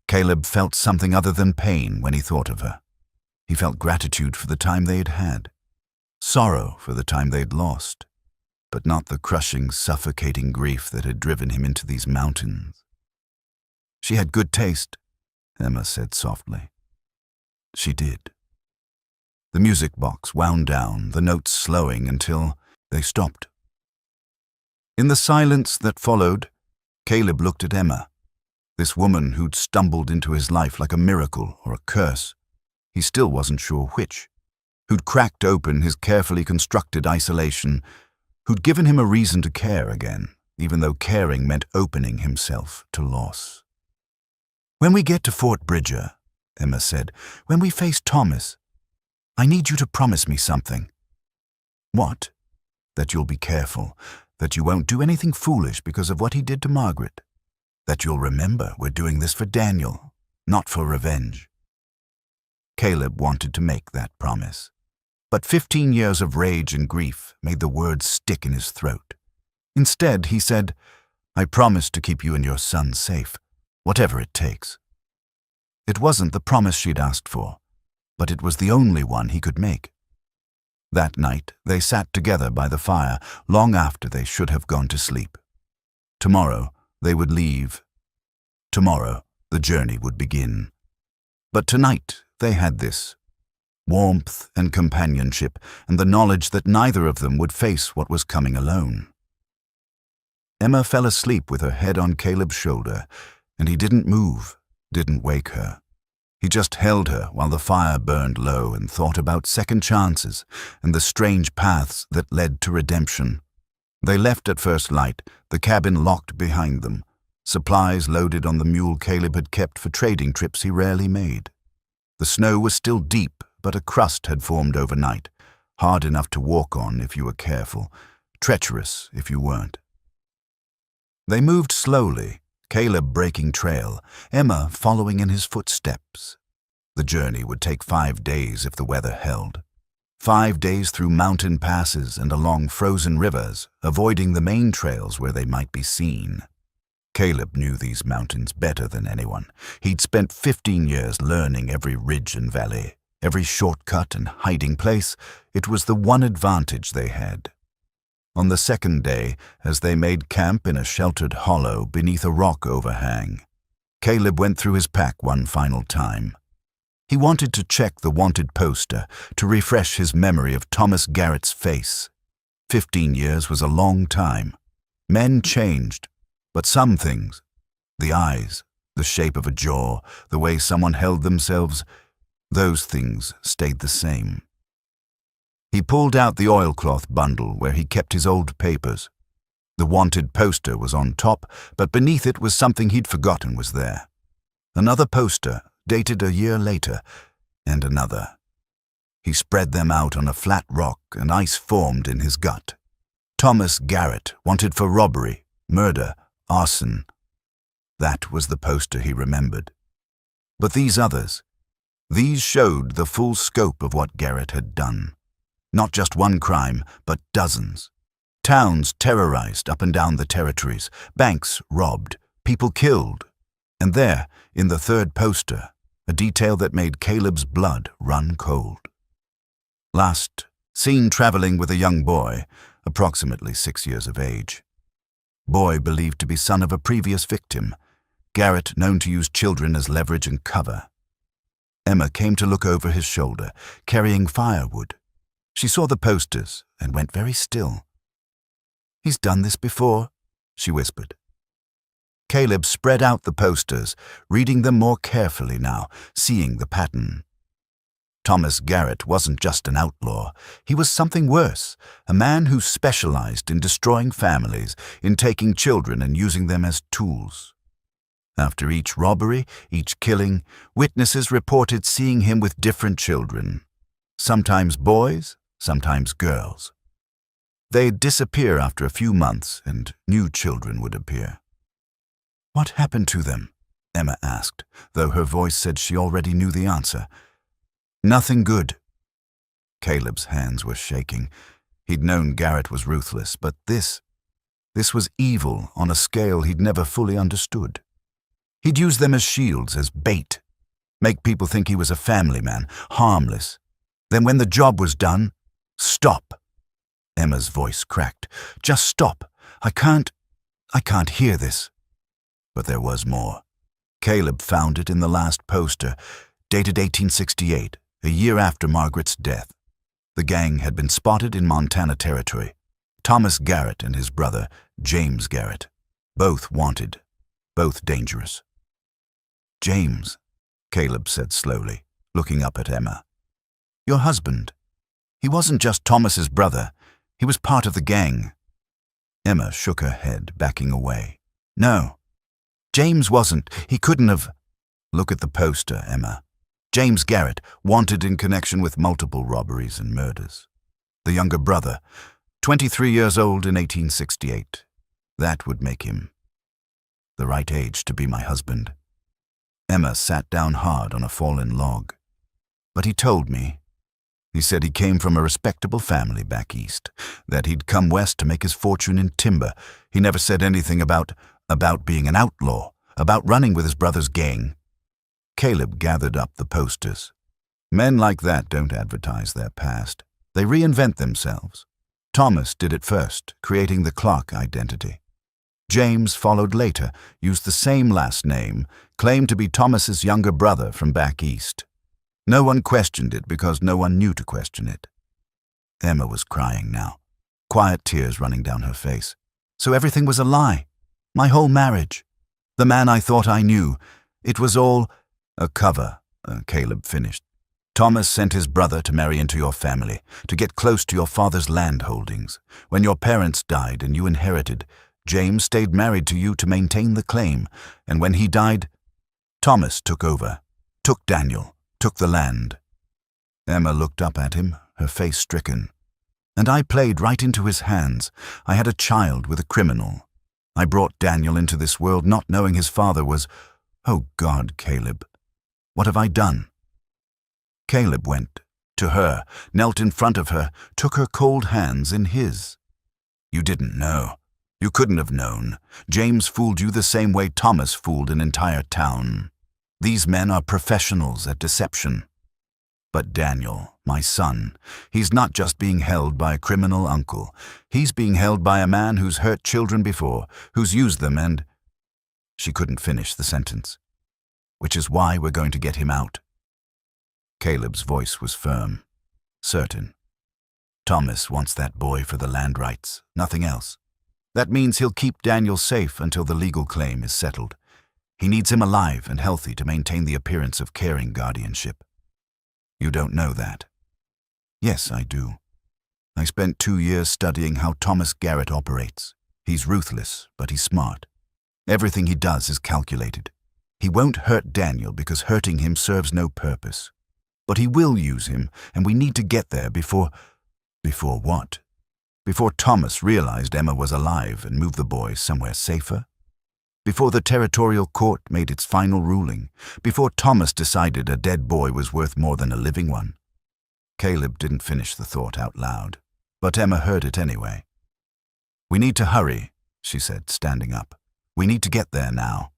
Caleb felt something other than pain when he thought of her. He felt gratitude for the time they had had, sorrow for the time they'd lost, but not the crushing, suffocating grief that had driven him into these mountains. "She had good taste," Emma said softly. She did. The music box wound down, the notes slowing until they stopped. In the silence that followed, Caleb looked at Emma, this woman who'd stumbled into his life like a miracle or a curse. He still wasn't sure which. Who'd cracked open his carefully constructed isolation, who'd given him a reason to care again, even though caring meant opening himself to loss. "When we get to Fort Bridger," Emma said, "when we face Thomas, I need you to promise me something." "What?" "That you'll be careful, that you won't do anything foolish because of what he did to Margaret, that you'll remember we're doing this for Daniel, not for revenge." Caleb wanted to make that promise, but 15 years of rage and grief made the words stick in his throat. Instead, he said, "I promise to keep you and your son safe, whatever it takes." It wasn't the promise she'd asked for, but it was the only one he could make. That night, they sat together by the fire long after they should have gone to sleep. Tomorrow, they would leave. Tomorrow, the journey would begin. But tonight, they had this: warmth and companionship, and the knowledge that neither of them would face what was coming alone. Emma fell asleep with her head on Caleb's shoulder, and he didn't move, didn't wake her. He just held her while the fire burned low and thought about second chances and the strange paths that led to redemption. They left at first light, the cabin locked behind them, supplies loaded on the mule Caleb had kept for trading trips he rarely made. The snow was still deep, but a crust had formed overnight, hard enough to walk on if you were careful, treacherous if you weren't. They moved slowly, Caleb breaking trail, Emma following in his footsteps. The journey would take 5 days if the weather held. 5 days through mountain passes and along frozen rivers, avoiding the main trails where they might be seen. Caleb knew these mountains better than anyone. He'd spent 15 years learning every ridge and valley, every shortcut and hiding place. It was the one advantage they had. On the second day, as they made camp in a sheltered hollow beneath a rock overhang, Caleb went through his pack one final time. He wanted to check the wanted poster to refresh his memory of Thomas Garrett's face. 15 years was a long time. Men changed, but some things, the eyes, the shape of a jaw, the way someone held themselves, those things stayed the same. He pulled out the oilcloth bundle where he kept his old papers. The wanted poster was on top, but beneath it was something he'd forgotten was there. Another poster, dated a year later, and another. He spread them out on a flat rock, and ice formed in his gut. Thomas Garrett, wanted for robbery, murder, arson. That was the poster he remembered. But these others, these showed the full scope of what Garrett had done. Not just one crime, but dozens. Towns terrorized up and down the territories, banks robbed, people killed. And there, in the third poster, a detail that made Caleb's blood run cold. Last, seen traveling with a young boy, approximately 6 years of age. Boy believed to be son of a previous victim. Garrett known to use children as leverage and cover. Emma came to look over his shoulder, carrying firewood. She saw the posters and went very still. "He's done this before," she whispered. Caleb spread out the posters, reading them more carefully now, seeing the pattern. Thomas Garrett wasn't just an outlaw. He was something worse, a man who specialized in destroying families, in taking children and using them as tools. After each robbery, each killing, witnesses reported seeing him with different children. Sometimes boys, sometimes girls. They'd disappear after a few months, and new children would appear. "What happened to them?" Emma asked, though her voice said she already knew the answer. "Nothing good." Caleb's hands were shaking. He'd known Garrett was ruthless, but this was evil on a scale he'd never fully understood. He'd use them as shields, as bait, make people think he was a family man, harmless. Then when the job was done, "Stop." Emma's voice cracked. "Just stop. I can't hear this." But there was more. Caleb found it in the last poster, dated 1868, a year after Margaret's death. The gang had been spotted in Montana Territory. Thomas Garrett and his brother, James Garrett. Both wanted, both dangerous. "James," Caleb said slowly, looking up at Emma. "Your husband. He wasn't just Thomas's brother. He was part of the gang." Emma shook her head, backing away. "No. James wasn't. He couldn't have." "Look at the poster, Emma. James Garrett, wanted in connection with multiple robberies and murders. The younger brother, 23 years old in 1868. That would make him the right age to be my husband." Emma sat down hard on a fallen log. "But he told me. He said he came from a respectable family back east, that he'd come west to make his fortune in timber. He never said anything about being an outlaw, about running with his brother's gang." Caleb gathered up the posters. Men like that don't advertise their past. They reinvent themselves. Thomas did it first, creating the Clark identity. James followed later, used the same last name, claimed to be Thomas's younger brother from back east. No one questioned it because no one knew to question it. Emma was crying now, quiet tears running down her face. "So everything was a lie. My whole marriage. The man I thought I knew. It was all a cover," Caleb finished. "Thomas sent his brother to marry into your family, to get close to your father's land holdings. When your parents died and you inherited, James stayed married to you to maintain the claim, and when he died, Thomas took over, took Daniel, took the land." Emma looked up at him, her face stricken. "And I played right into his hands. I had a child with a criminal. I brought Daniel into this world not knowing his father was—" "Oh God, Caleb, what have I done?" Caleb went to her, knelt in front of her, took her cold hands in his. You didn't know. You couldn't have known. James fooled you the same way Thomas fooled an entire town. These men are professionals at deception. But Daniel, my son, he's not just being held by a criminal uncle. He's being held by a man who's hurt children before, who's used them and— She couldn't finish the sentence. Which is why we're going to get him out. Caleb's voice was firm, certain. Thomas wants that boy for the land rights, nothing else. That means he'll keep Daniel safe until the legal claim is settled. He needs him alive and healthy to maintain the appearance of caring guardianship. You don't know that. Yes, I do. I spent 2 years studying how Thomas Garrett operates. He's ruthless, but he's smart. Everything he does is calculated. He won't hurt Daniel because hurting him serves no purpose. But he will use him, and we need to get there before— Before what? Before Thomas realized Emma was alive and moved the boy somewhere safer? Before the territorial court made its final ruling? Before Thomas decided a dead boy was worth more than a living one? Caleb didn't finish the thought out loud, but Emma heard it anyway. We need to hurry, she said, standing up. We need to get there now.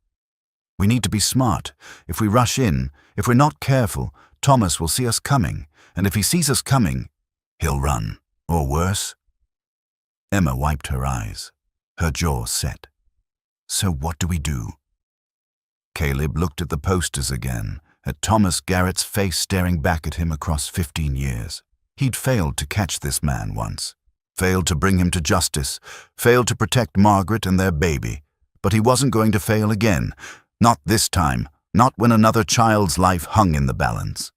We need to be smart. If we rush in, if we're not careful, Thomas will see us coming, and if he sees us coming, he'll run, or worse. Emma wiped her eyes, her jaw set. So what do we do? Caleb looked at the posters again, at Thomas Garrett's face staring back at him across 15 years. He'd failed to catch this man once, failed to bring him to justice, failed to protect Margaret and their baby, but he wasn't going to fail again, not this time, not when another child's life hung in the balance.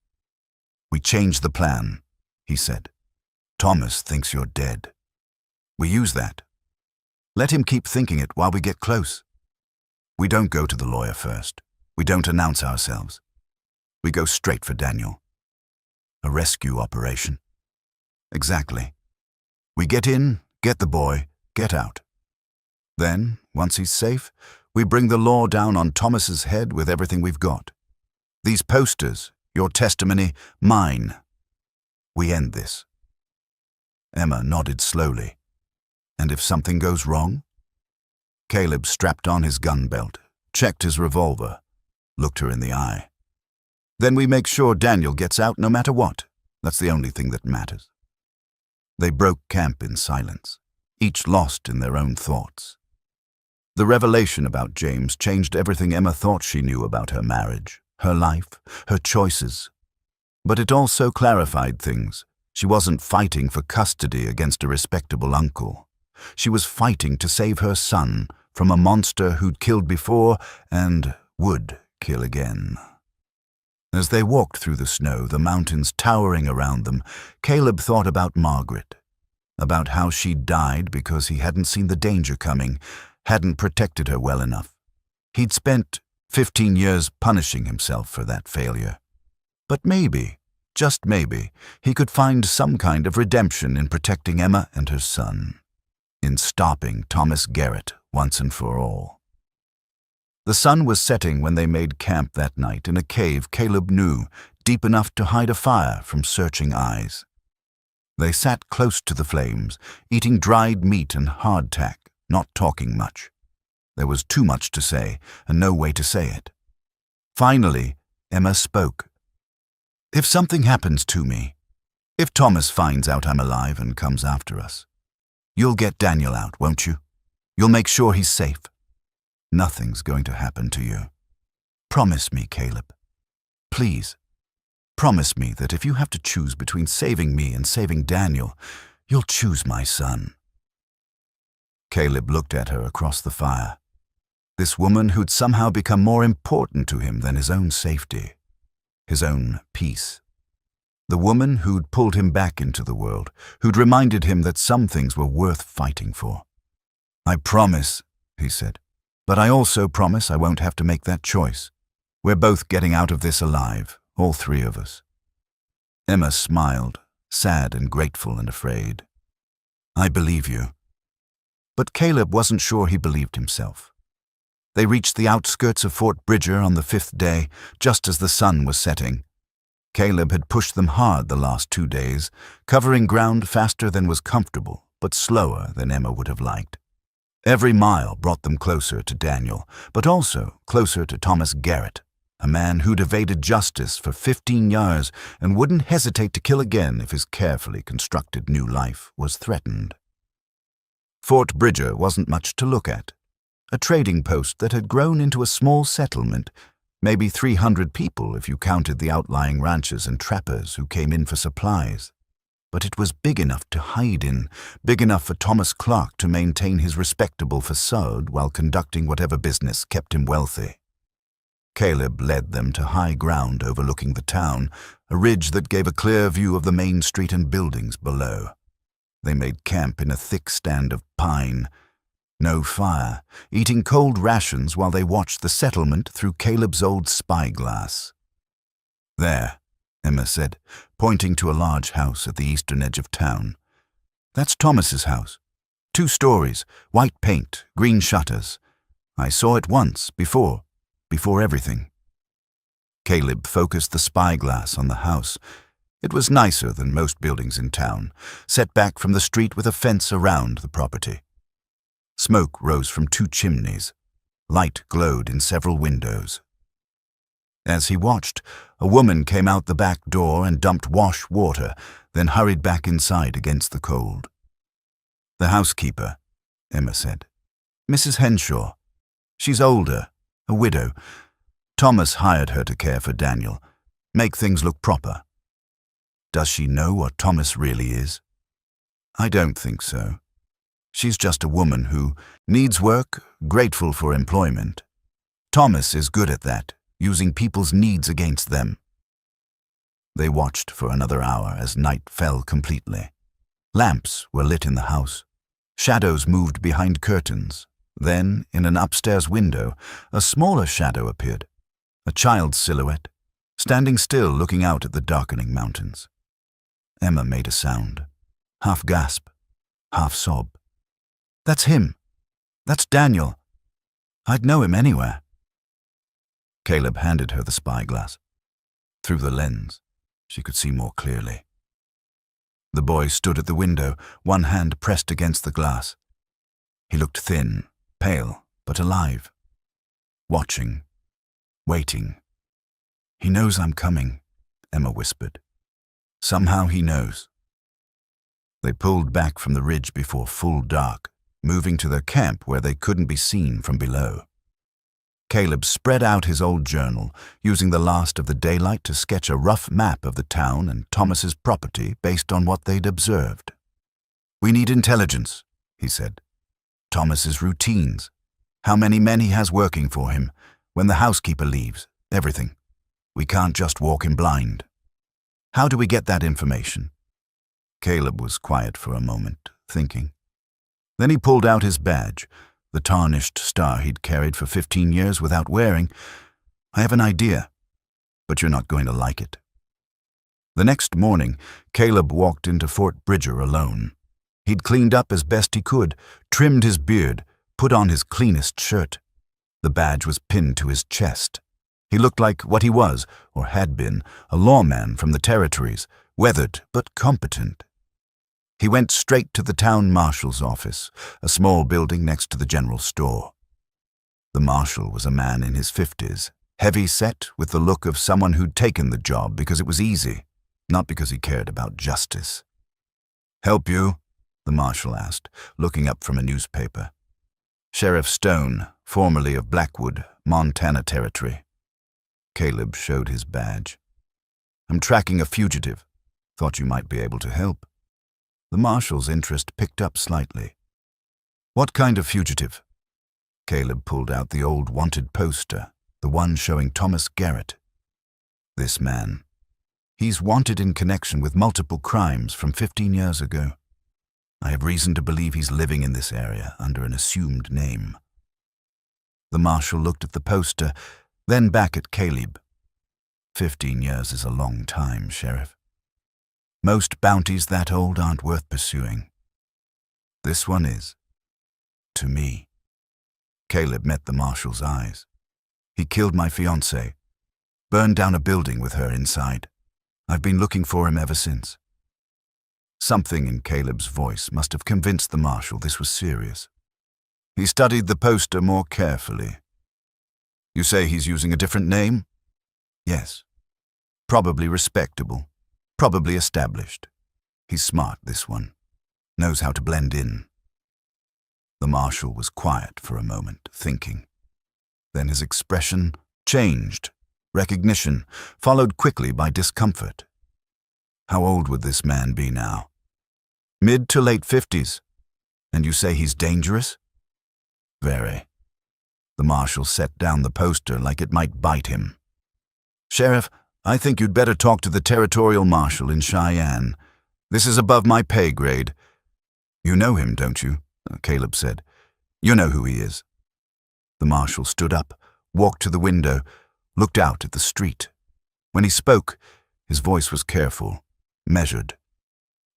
We changed the plan, he said. Thomas thinks you're dead. We use that. Let him keep thinking it while we get close. We don't go to the lawyer first. We don't announce ourselves. We go straight for Daniel. A rescue operation. Exactly. We get in, get the boy, get out. Then, once he's safe, we bring the law down on Thomas's head with everything we've got. These posters, your testimony, mine. We end this. Emma nodded slowly. And if something goes wrong? Caleb strapped on his gun belt, checked his revolver, looked her in the eye. Then we make sure Daniel gets out no matter what. That's the only thing that matters. They broke camp in silence, each lost in their own thoughts. The revelation about James changed everything Emma thought she knew about her marriage, her life, her choices. But it also clarified things. She wasn't fighting for custody against a respectable uncle. She was fighting to save her son from a monster who'd killed before and would kill again. As they walked through the snow, the mountains towering around them, Caleb thought about Margaret, about how she'd died because he hadn't seen the danger coming, hadn't protected her well enough. He'd spent 15 years punishing himself for that failure. But maybe, just maybe, he could find some kind of redemption in protecting Emma and her son, in stopping Thomas Garrett once and for all. The sun was setting when they made camp that night in a cave Caleb knew, deep enough to hide a fire from searching eyes. They sat close to the flames, eating dried meat and hardtack, not talking much. There was too much to say, and no way to say it. Finally, Emma spoke. If something happens to me, if Thomas finds out I'm alive and comes after us, you'll get Daniel out, won't you? You'll make sure he's safe. Nothing's going to happen to you. Promise me, Caleb. Please. Promise me that if you have to choose between saving me and saving Daniel, you'll choose my son. Caleb looked at her across the fire. This woman who'd somehow become more important to him than his own safety, his own peace. The woman who'd pulled him back into the world, who'd reminded him that some things were worth fighting for. I promise, he said, but I also promise I won't have to make that choice. We're both getting out of this alive, all three of us. Emma smiled, sad and grateful and afraid. I believe you. But Caleb wasn't sure he believed himself. They reached the outskirts of Fort Bridger on the 5th day, just as the sun was setting. Caleb had pushed them hard the last 2 days, covering ground faster than was comfortable, but slower than Emma would have liked. Every mile brought them closer to Daniel, but also closer to Thomas Garrett, a man who'd evaded justice for 15 years and wouldn't hesitate to kill again if his carefully constructed new life was threatened. Fort Bridger wasn't much to look at. A trading post that had grown into a small settlement, maybe 300 people if you counted the outlying ranchers and trappers who came in for supplies. But it was big enough to hide in, big enough for Thomas Clark to maintain his respectable facade while conducting whatever business kept him wealthy. Caleb led them to high ground overlooking the town, a ridge that gave a clear view of the main street and buildings below. They made camp in a thick stand of pine. No fire, eating cold rations while they watched the settlement through Caleb's old spyglass. "There," Emma said, pointing to a large house at the eastern edge of town. "That's Thomas's house. 2 stories, white paint, green shutters. I saw it once, before everything." Caleb focused the spyglass on the house. It was nicer than most buildings in town, set back from the street with a fence around the property. Smoke rose from 2 chimneys. Light glowed in several windows. As he watched, a woman came out the back door and dumped wash water, then hurried back inside against the cold. "The housekeeper," Emma said. "Mrs. Henshaw. She's older, a widow. Thomas hired her to care for Daniel, make things look proper." "Does she know what Thomas really is?" "I don't think so. She's just a woman who needs work, grateful for employment. Thomas is good at that, using people's needs against them." They watched for another hour as night fell completely. Lamps were lit in the house. Shadows moved behind curtains. Then, in an upstairs window, a smaller shadow appeared, a child's silhouette, standing still looking out at the darkening mountains. Emma made a sound, half gasp, half sob. "That's him. That's Daniel. I'd know him anywhere." Caleb handed her the spyglass. Through the lens, she could see more clearly. The boy stood at the window, one hand pressed against the glass. He looked thin, pale, but alive. Watching, waiting. "He knows I'm coming," Emma whispered. "Somehow he knows." They pulled back from the ridge before full dark, moving to their camp where they couldn't be seen from below. Caleb spread out his old journal, using the last of the daylight to sketch a rough map of the town and Thomas's property based on what they'd observed. "We need intelligence," he said. "Thomas's routines, how many men he has working for him, when the housekeeper leaves, everything. We can't just walk in blind." "How do we get that information?" Caleb was quiet for a moment, thinking. Then he pulled out his badge, the tarnished star he'd carried for 15 years without wearing. "I have an idea, but you're not going to like it." The next morning, Caleb walked into Fort Bridger alone. He'd cleaned up as best he could, trimmed his beard, put on his cleanest shirt. The badge was pinned to his chest. He looked like what he was, or had been, a lawman from the territories, weathered but competent. He went straight to the town marshal's office, a small building next to the general store. The marshal was a man in his 50s, heavy-set with the look of someone who'd taken the job because it was easy, not because he cared about justice. "Help you?" the marshal asked, looking up from a newspaper. "Sheriff Stone, formerly of Blackwood, Montana Territory." Caleb showed his badge. "I'm tracking a fugitive. Thought you might be able to help." The marshal's interest picked up slightly. "What kind of fugitive?" Caleb pulled out the old wanted poster, the one showing Thomas Garrett. "This man. He's wanted in connection with multiple crimes from 15 years ago. I have reason to believe he's living in this area under an assumed name." The marshal looked at the poster, then back at Caleb. 15 years is a long time, Sheriff. Most bounties that old aren't worth pursuing. This one is. To me. Caleb met the marshal's eyes. He killed my fiancée, burned down a building with her inside. I've been looking for him ever since." Something in Caleb's voice must have convinced the marshal this was serious. He studied the poster more carefully. "You say he's using a different name?" "Yes. Probably respectable. Probably established. He's smart, this one. Knows how to blend in." The marshal was quiet for a moment, thinking. Then his expression changed. Recognition, followed quickly by discomfort. How old would this man be now? Mid to late 50s. And you say he's dangerous? Very. The marshal set down the poster like it might bite him. "Sheriff, I think you'd better talk to the territorial marshal in Cheyenne. This is above my pay grade." "You know him, don't you?" Caleb said. "You know who he is." The marshal stood up, walked to the window, looked out at the street. When he spoke, his voice was careful, measured.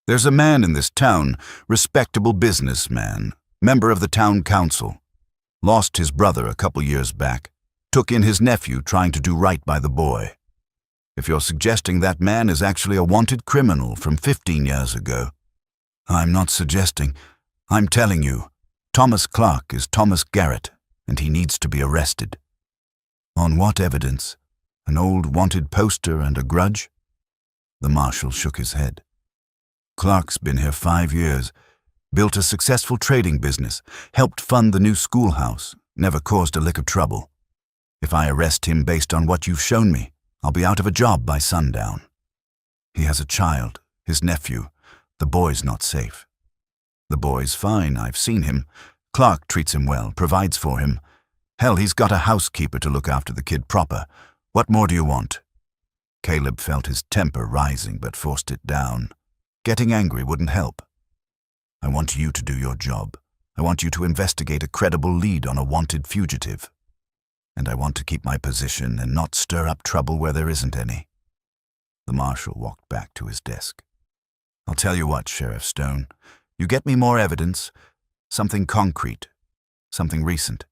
"There's a man in this town, respectable businessman, member of the town council. Lost his brother a couple years back, took in his nephew trying to do right by the boy. If you're suggesting that man is actually a wanted criminal from 15 years ago." "I'm not suggesting. I'm telling you. Thomas Clark is Thomas Garrett, and he needs to be arrested." "On what evidence? An old wanted poster and a grudge?" The marshal shook his head. "Clark's been here 5 years, built a successful trading business, helped fund the new schoolhouse, never caused a lick of trouble. If I arrest him based on what you've shown me, I'll be out of a job by sundown. He has a child, his nephew. The boy's not safe." "The boy's fine, I've seen him. Clark treats him well, provides for him. Hell, he's got a housekeeper to look after the kid proper. What more do you want?" Caleb felt his temper rising but forced it down. Getting angry wouldn't help. "I want you to do your job. I want you to investigate a credible lead on a wanted fugitive. And I want to keep my position and not stir up trouble where there isn't any." The marshal walked back to his desk. "I'll tell you what, Sheriff Stone. You get me more evidence, something concrete, something recent,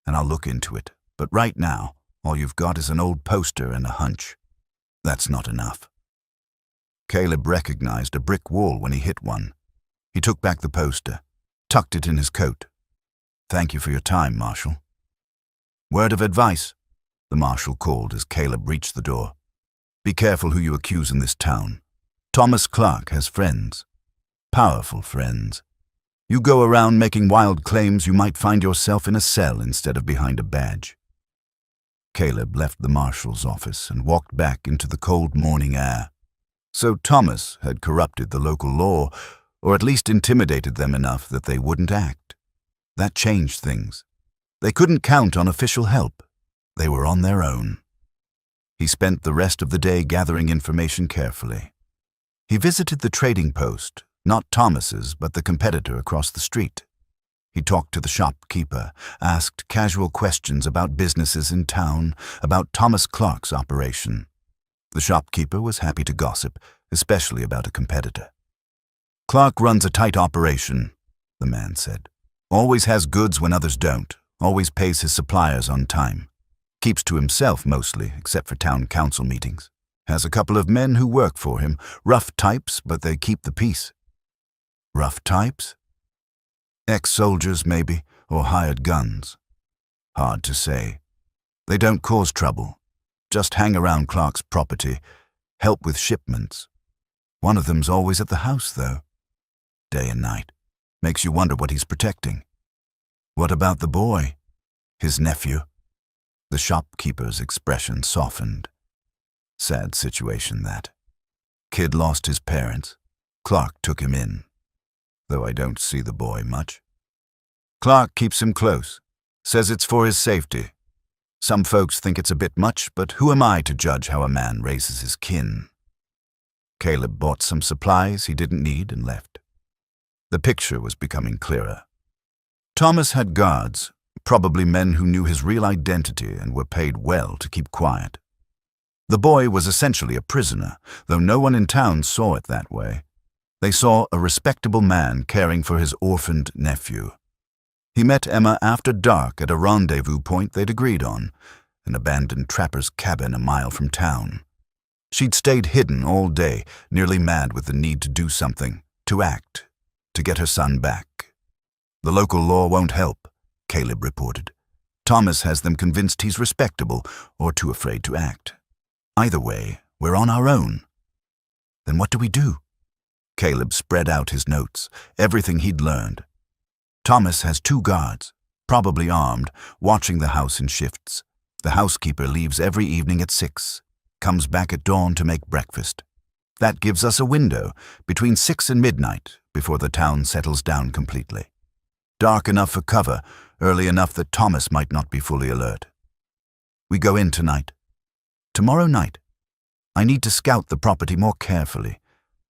and I'll look into it. But right now, all you've got is an old poster and a hunch. That's not enough." Caleb recognized a brick wall when he hit one. He took back the poster, tucked it in his coat. "Thank you for your time, Marshal." "Word of advice," the marshal called as Caleb reached the door. "Be careful who you accuse in this town. Thomas Clark has friends. Powerful friends. You go around making wild claims, you might find yourself in a cell instead of behind a badge." Caleb left the marshal's office and walked back into the cold morning air. So Thomas had corrupted the local law, or at least intimidated them enough that they wouldn't act. That changed things. They couldn't count on official help. They were on their own. He spent the rest of the day gathering information carefully. He visited the trading post, not Thomas's, but the competitor across the street. He talked to the shopkeeper, asked casual questions about businesses in town, about Thomas Clark's operation. The shopkeeper was happy to gossip, especially about a competitor. "Clark runs a tight operation," the man said. "Always has goods when others don't. Always pays his suppliers on time. Keeps to himself mostly, except for town council meetings. Has a couple of men who work for him. Rough types, but they keep the peace." "Rough types?" "Ex-soldiers, maybe, or hired guns. Hard to say. They don't cause trouble. Just hang around Clark's property. Help with shipments. One of them's always at the house, though. Day and night. Makes you wonder what he's protecting." "What about the boy? His nephew?" The shopkeeper's expression softened. "Sad situation, that. Kid lost his parents. Clark took him in. Though I don't see the boy much. Clark keeps him close. Says it's for his safety. Some folks think it's a bit much, but who am I to judge how a man raises his kin?" Caleb bought some supplies he didn't need and left. The picture was becoming clearer. Thomas had guards, probably men who knew his real identity and were paid well to keep quiet. The boy was essentially a prisoner, though no one in town saw it that way. They saw a respectable man caring for his orphaned nephew. He met Emma after dark at a rendezvous point they'd agreed on, an abandoned trapper's cabin a mile from town. She'd stayed hidden all day, nearly mad with the need to do something, to act, to get her son back. The local law won't help, Caleb reported. Thomas has them convinced he's respectable or too afraid to act. Either way, we're on our own. Then what do we do? Caleb spread out his notes, everything he'd learned. Thomas has 2 guards, probably armed, watching the house in shifts. The housekeeper leaves every evening at 6, comes back at dawn to make breakfast. That gives us a window between 6 and midnight before the town settles down completely. Dark enough for cover, early enough that Thomas might not be fully alert. We go in tonight. Tomorrow night. I need to scout the property more carefully,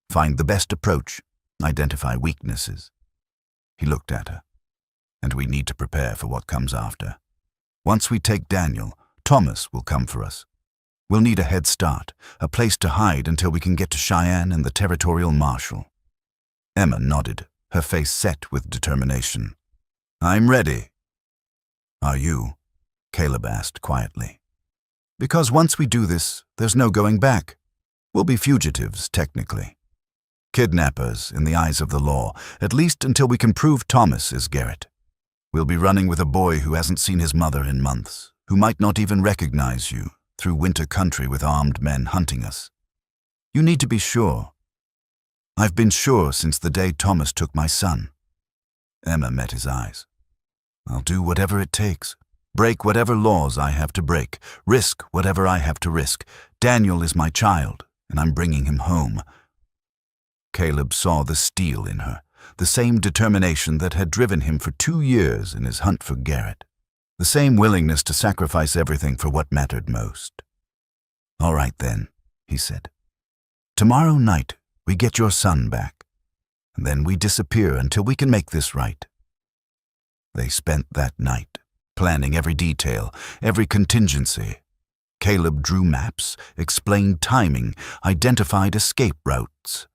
find the best approach, identify weaknesses. He looked at her. And we need to prepare for what comes after. Once we take Daniel, Thomas will come for us. We'll need a head start, a place to hide until we can get to Cheyenne and the territorial marshal. Emma nodded, her face set with determination. I'm ready. Are you? Caleb asked quietly. Because once we do this, there's no going back. We'll be fugitives, technically. Kidnappers, in the eyes of the law, at least until we can prove Thomas is Garrett. We'll be running with a boy who hasn't seen his mother in months, who might not even recognize you, through winter country with armed men hunting us. You need to be sure. I've been sure since the day Thomas took my son. Emma met his eyes. I'll do whatever it takes. Break whatever laws I have to break. Risk whatever I have to risk. Daniel is my child, and I'm bringing him home. Caleb saw the steel in her, the same determination that had driven him for 2 years in his hunt for Garrett, the same willingness to sacrifice everything for what mattered most. All right then, he said. Tomorrow night, we get your son back, and then we disappear until we can make this right. They spent that night, planning every detail, every contingency. Caleb drew maps, explained timing, identified escape routes.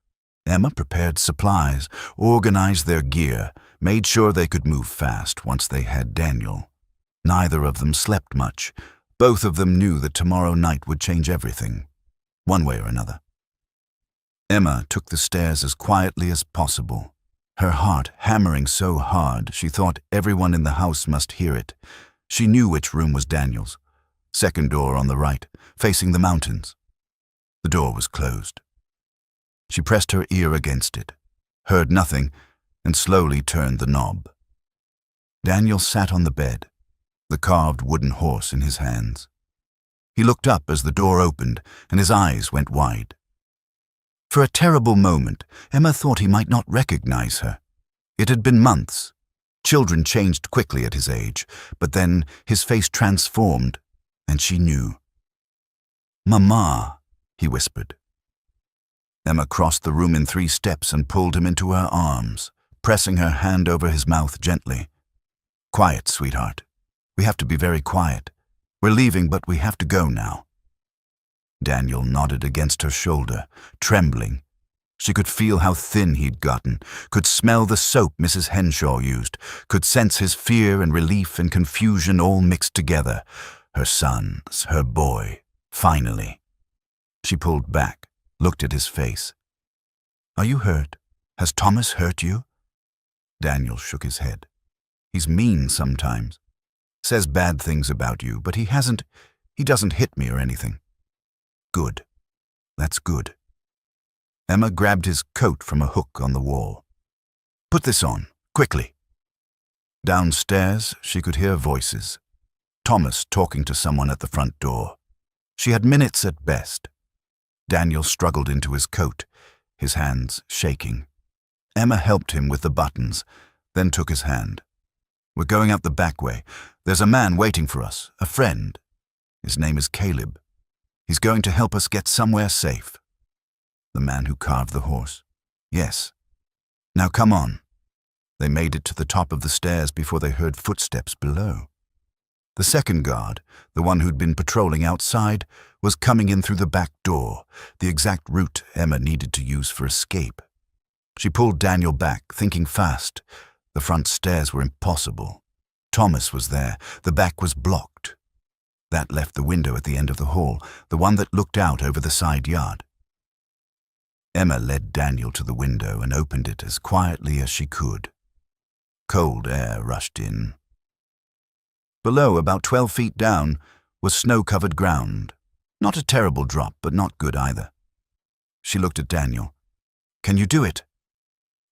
Emma prepared supplies, organized their gear, made sure they could move fast once they had Daniel. Neither of them slept much. Both of them knew that tomorrow night would change everything, one way or another. Emma took the stairs as quietly as possible, her heart hammering so hard she thought everyone in the house must hear it. She knew which room was Daniel's. Second door on the right, facing the mountains. The door was closed. She pressed her ear against it, heard nothing, and slowly turned the knob. Daniel sat on the bed, the carved wooden horse in his hands. He looked up as the door opened, and his eyes went wide. For a terrible moment, Emma thought he might not recognize her. It had been months. Children changed quickly at his age, but then his face transformed, and she knew. "Mama," he whispered. Emma crossed the room in 3 steps and pulled him into her arms, pressing her hand over his mouth gently. "Quiet, sweetheart. We have to be very quiet. We're leaving, but we have to go now." Daniel nodded against her shoulder, trembling. She could feel how thin he'd gotten, could smell the soap Mrs. Henshaw used, could sense his fear and relief and confusion all mixed together. Her sons, her boy, finally. She pulled back, looked at his face. "Are you hurt? Has Thomas hurt you?" Daniel shook his head. "He's mean sometimes. Says bad things about you, but he doesn't hit me or anything." "Good. That's good." Emma grabbed his coat from a hook on the wall. "Put this on, quickly." Downstairs, she could hear voices. Thomas talking to someone at the front door. She had minutes at best. Daniel struggled into his coat, his hands shaking. Emma helped him with the buttons, then took his hand. "We're going out the back way. There's a man waiting for us, a friend. His name is Caleb. He's going to help us get somewhere safe." "The man who carved the horse?" "Yes. Now come on." They made it to the top of the stairs before they heard footsteps below. The second guard, the one who'd been patrolling outside, was coming in through the back door, the exact route Emma needed to use for escape. She pulled Daniel back, thinking fast. The front stairs were impossible. Thomas was there. The back was blocked. That left the window at the end of the hall, the one that looked out over the side yard. Emma led Daniel to the window and opened it as quietly as she could. Cold air rushed in. Below, about 12 feet down, was snow-covered ground. Not a terrible drop, but not good either. She looked at Daniel. "Can you do it?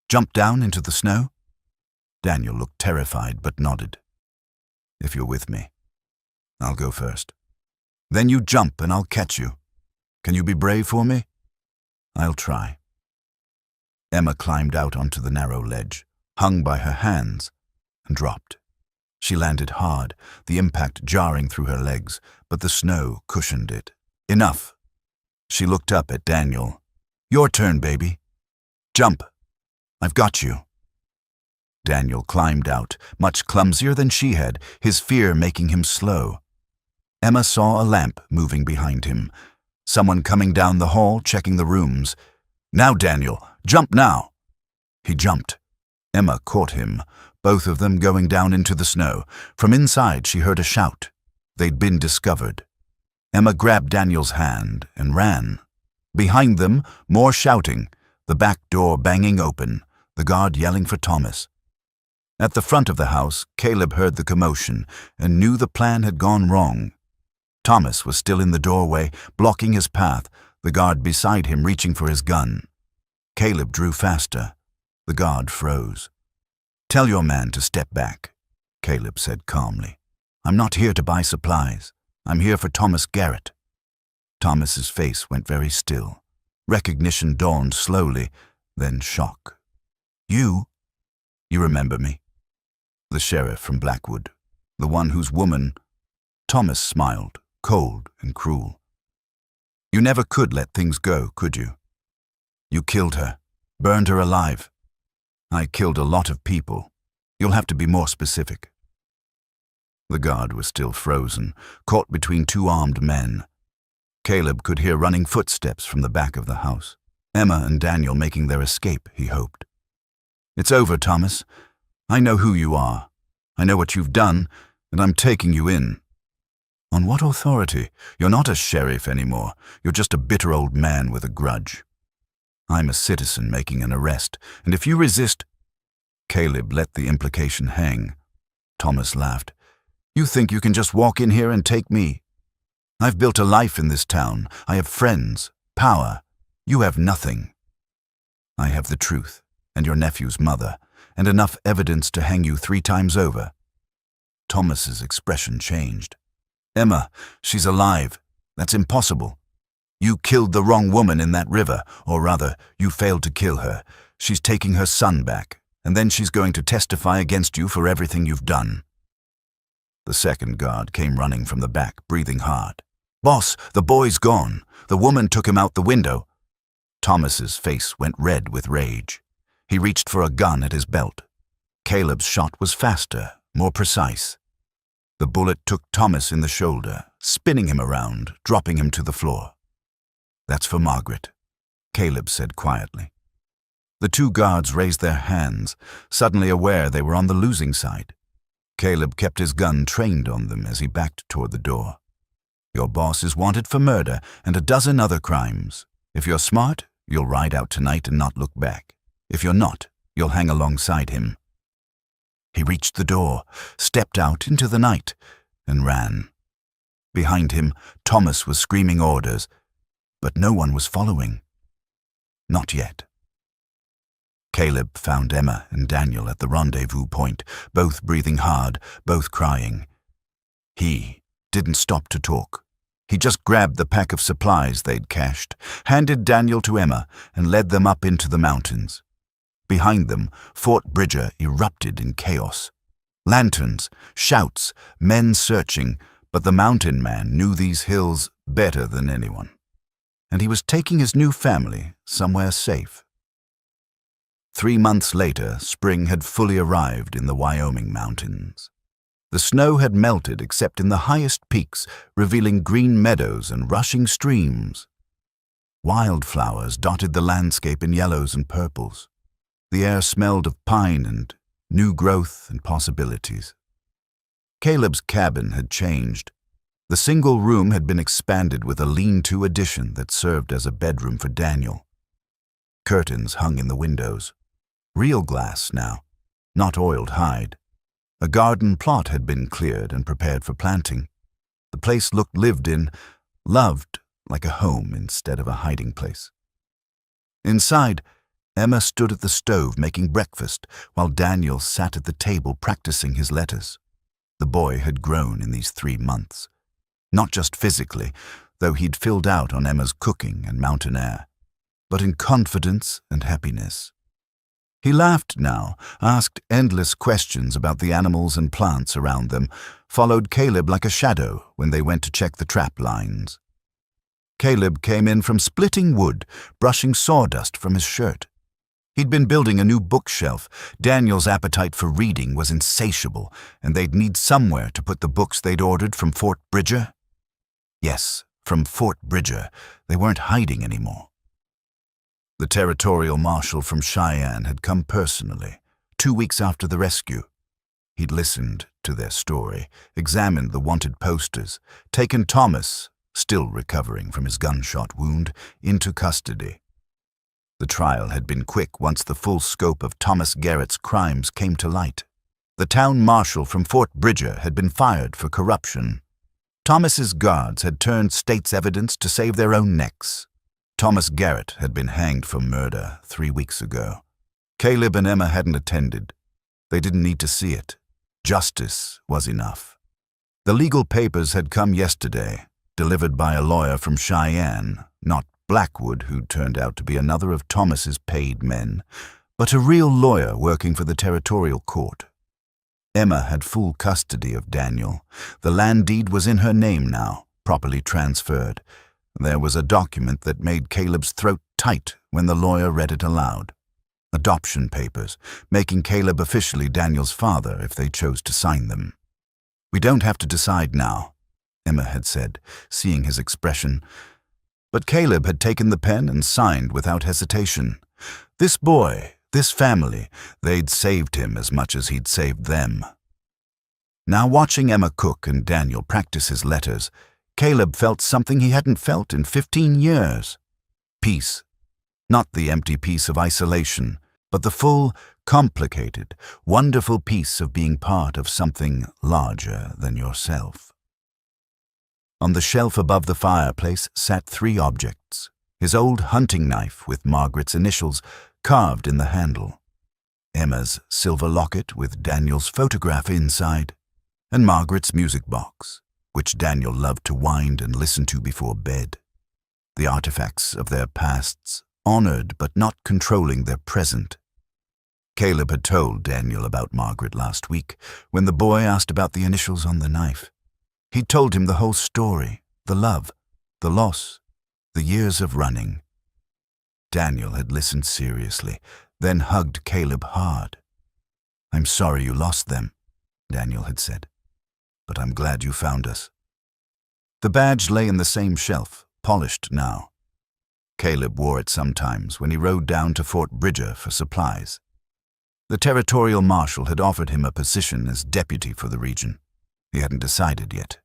Jump down into the snow?" Daniel looked terrified, but nodded. "If you're with me. I'll go first. Then you jump and I'll catch you. Can you be brave for me?" "I'll try." Emma climbed out onto the narrow ledge, hung by her hands, and dropped. She landed hard, the impact jarring through her legs, but the snow cushioned it. "Enough." She looked up at Daniel. "Your turn, baby. Jump. I've got you." Daniel climbed out, much clumsier than she had, his fear making him slow. Emma saw a lamp moving behind him. Someone coming down the hall, checking the rooms. "Now, Daniel, jump now." He jumped. Emma caught him, both of them going down into the snow. From inside, she heard a shout. They'd been discovered. Emma grabbed Daniel's hand and ran. Behind them, more shouting, the back door banging open, the guard yelling for Thomas. At the front of the house, Caleb heard the commotion and knew the plan had gone wrong. Thomas was still in the doorway, blocking his path, the guard beside him reaching for his gun. Caleb drew faster. The guard froze. "Tell your man to step back," Caleb said calmly. "I'm not here to buy supplies. I'm here for Thomas Garrett." Thomas's face went very still. Recognition dawned slowly, then shock. "You remember me? The sheriff from Blackwood, the one whose woman—" Thomas smiled, cold and cruel. "You never could let things go, could you? You killed her, burned her alive. I killed a lot of people. You'll have to be more specific." The guard was still frozen, caught between two armed men. Caleb could hear running footsteps from the back of the house. Emma and Daniel making their escape, he hoped. "It's over, Thomas. I know who you are. I know what you've done, and I'm taking you in." "On what authority? You're not a sheriff anymore. You're just a bitter old man with a grudge." "I'm a citizen making an arrest, and if you resist—" Caleb let the implication hang. Thomas laughed. "You think you can just walk in here and take me? I've built a life in this town. I have friends, power. You have nothing. I have the truth, and your nephew's mother, and enough evidence to hang you 3 times over." Thomas's expression changed. "Emma, she's alive. That's impossible. You killed the wrong woman in that river, or rather, you failed to kill her. She's taking her son back, and then she's going to testify against you for everything you've done." The second guard came running from the back, breathing hard. "Boss, the boy's gone. The woman took him out the window." Thomas's face went red with rage. He reached for a gun at his belt. Caleb's shot was faster, more precise. The bullet took Thomas in the shoulder, spinning him around, dropping him to the floor. "That's for Margaret," Caleb said quietly. The 2 guards raised their hands, suddenly aware they were on the losing side. Caleb kept his gun trained on them as he backed toward the door. "Your boss is wanted for murder and a dozen other crimes. If you're smart, you'll ride out tonight and not look back. If you're not, you'll hang alongside him." He reached the door, stepped out into the night, and ran. Behind him, Thomas was screaming orders, but no one was following. Not yet. Caleb found Emma and Daniel at the rendezvous point, both breathing hard, both crying. He didn't stop to talk. He just grabbed the pack of supplies they'd cached, handed Daniel to Emma, and led them up into the mountains. Behind them, Fort Bridger erupted in chaos. Lanterns, shouts, men searching, but the mountain man knew these hills better than anyone. And he was taking his new family somewhere safe. 3 months later, spring had fully arrived in the Wyoming mountains. The snow had melted except in the highest peaks, revealing green meadows and rushing streams. Wildflowers dotted the landscape in yellows and purples. The air smelled of pine and new growth and possibilities. Caleb's cabin had changed. The single room had been expanded with a lean-to addition that served as a bedroom for Daniel. Curtains hung in the windows. Real glass now, not oiled hide. A garden plot had been cleared and prepared for planting. The place looked lived in, loved, like a home instead of a hiding place. Inside, Emma stood at the stove making breakfast while Daniel sat at the table practicing his letters. The boy had grown in these 3 months. Not just physically, though he'd filled out on Emma's cooking and mountain air, but in confidence and happiness. He laughed now, asked endless questions about the animals and plants around them, followed Caleb like a shadow when they went to check the trap lines. Caleb came in from splitting wood, brushing sawdust from his shirt. He'd been building a new bookshelf. Daniel's appetite for reading was insatiable, and they'd need somewhere to put the books they'd ordered from Fort Bridger. Yes, from Fort Bridger. They weren't hiding anymore. The territorial marshal from Cheyenne had come personally, 2 weeks after the rescue. He'd listened to their story, examined the wanted posters, taken Thomas, still recovering from his gunshot wound, into custody. The trial had been quick once the full scope of Thomas Garrett's crimes came to light. The town marshal from Fort Bridger had been fired for corruption. Thomas's guards had turned state's evidence to save their own necks. Thomas Garrett had been hanged for murder 3 weeks ago. Caleb and Emma hadn't attended. They didn't need to see it. Justice was enough. The legal papers had come yesterday, delivered by a lawyer from Cheyenne, not Blackwood, who turned out to be another of Thomas's paid men, but a real lawyer working for the territorial court. Emma had full custody of Daniel. The land deed was in her name now, properly transferred. There was a document that made Caleb's throat tight when the lawyer read it aloud. Adoption papers, making Caleb officially Daniel's father if they chose to sign them. "We don't have to decide now," Emma had said, seeing his expression. But Caleb had taken the pen and signed without hesitation. This boy, this family, they'd saved him as much as he'd saved them. Now watching Emma cook and Daniel practice his letters, Caleb felt something he hadn't felt in 15 years. Peace. Not the empty peace of isolation, but the full, complicated, wonderful peace of being part of something larger than yourself. On the shelf above the fireplace sat 3 objects: his old hunting knife with Margaret's initials carved in the handle, Emma's silver locket with Daniel's photograph inside, and Margaret's music box, which Daniel loved to wind and listen to before bed. The artifacts of their pasts, honored but not controlling their present. Caleb had told Daniel about Margaret last week when the boy asked about the initials on the knife. He'd told him the whole story, the love, the loss, the years of running. Daniel had listened seriously, then hugged Caleb hard. "I'm sorry you lost them," Daniel had said, "but I'm glad you found us." The badge lay in the same shelf, polished now. Caleb wore it sometimes when he rode down to Fort Bridger for supplies. The territorial marshal had offered him a position as deputy for the region. He hadn't decided yet.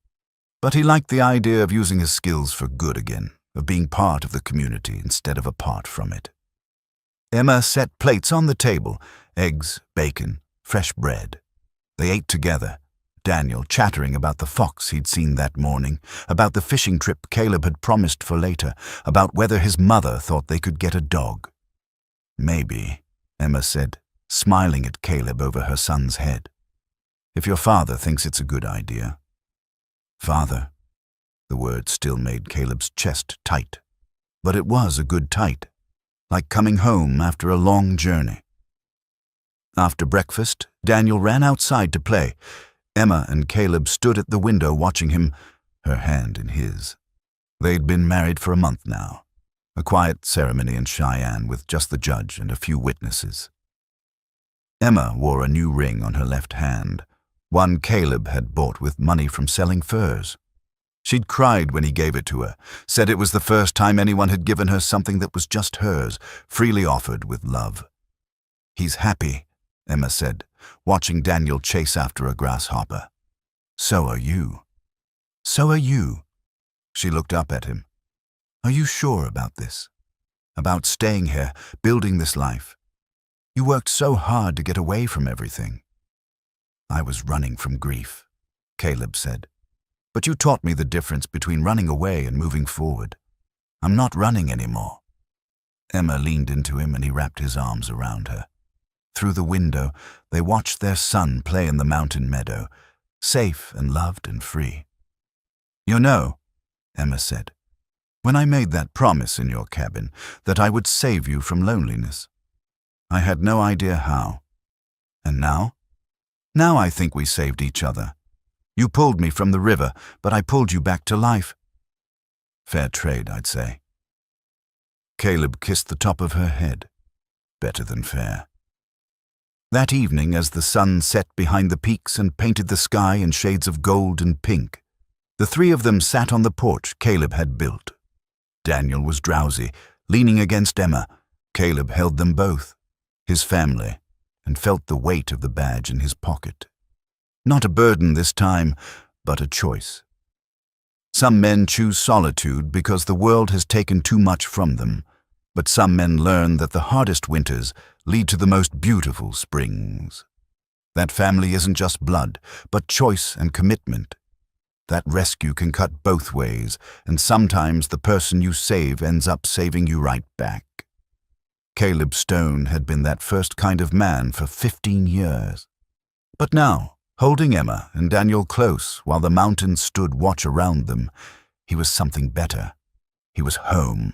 But he liked the idea of using his skills for good again, of being part of the community instead of apart from it. Emma set plates on the table, eggs, bacon, fresh bread. They ate together, Daniel chattering about the fox he'd seen that morning, about the fishing trip Caleb had promised for later, about whether his mother thought they could get a dog. "Maybe," Emma said, smiling at Caleb over her son's head. "If your father thinks it's a good idea." Father. The word still made Caleb's chest tight. But it was a good tight, like coming home after a long journey. After breakfast, Daniel ran outside to play. Emma and Caleb stood at the window watching him, her hand in his. They'd been married for a month now, a quiet ceremony in Cheyenne with just the judge and a few witnesses. Emma wore a new ring on her left hand, one Caleb had bought with money from selling furs. She'd cried when he gave it to her, said it was the first time anyone had given her something that was just hers, freely offered with love. "He's happy," Emma said, watching Daniel chase after a grasshopper. "So are you." So are you. She looked up at him. Are you sure about this? About staying here, building this life? You worked so hard to get away from everything. I was running from grief, Caleb said. But you taught me the difference between running away and moving forward. I'm not running anymore. Emma leaned into him and he wrapped his arms around her. Through the window, they watched their son play in the mountain meadow, safe and loved and free. You know, Emma said, when I made that promise in your cabin that I would save you from loneliness, I had no idea how. And now? Now I think we saved each other. You pulled me from the river, but I pulled you back to life. Fair trade, I'd say. Caleb kissed the top of her head. Better than fair. That evening, as the sun set behind the peaks and painted the sky in shades of gold and pink, the three of them sat on the porch Caleb had built. Daniel was drowsy, leaning against Emma. Caleb held them both, his family, and felt the weight of the badge in his pocket. Not a burden this time, but a choice. Some men choose solitude because the world has taken too much from them, but some men learn that the hardest winters lead to the most beautiful springs. That family isn't just blood, but choice and commitment. That rescue can cut both ways, and sometimes the person you save ends up saving you right back. Caleb Stone had been that first kind of man for 15 years. But now, holding Emma and Daniel close while the mountains stood watch around them, he was something better. He was home.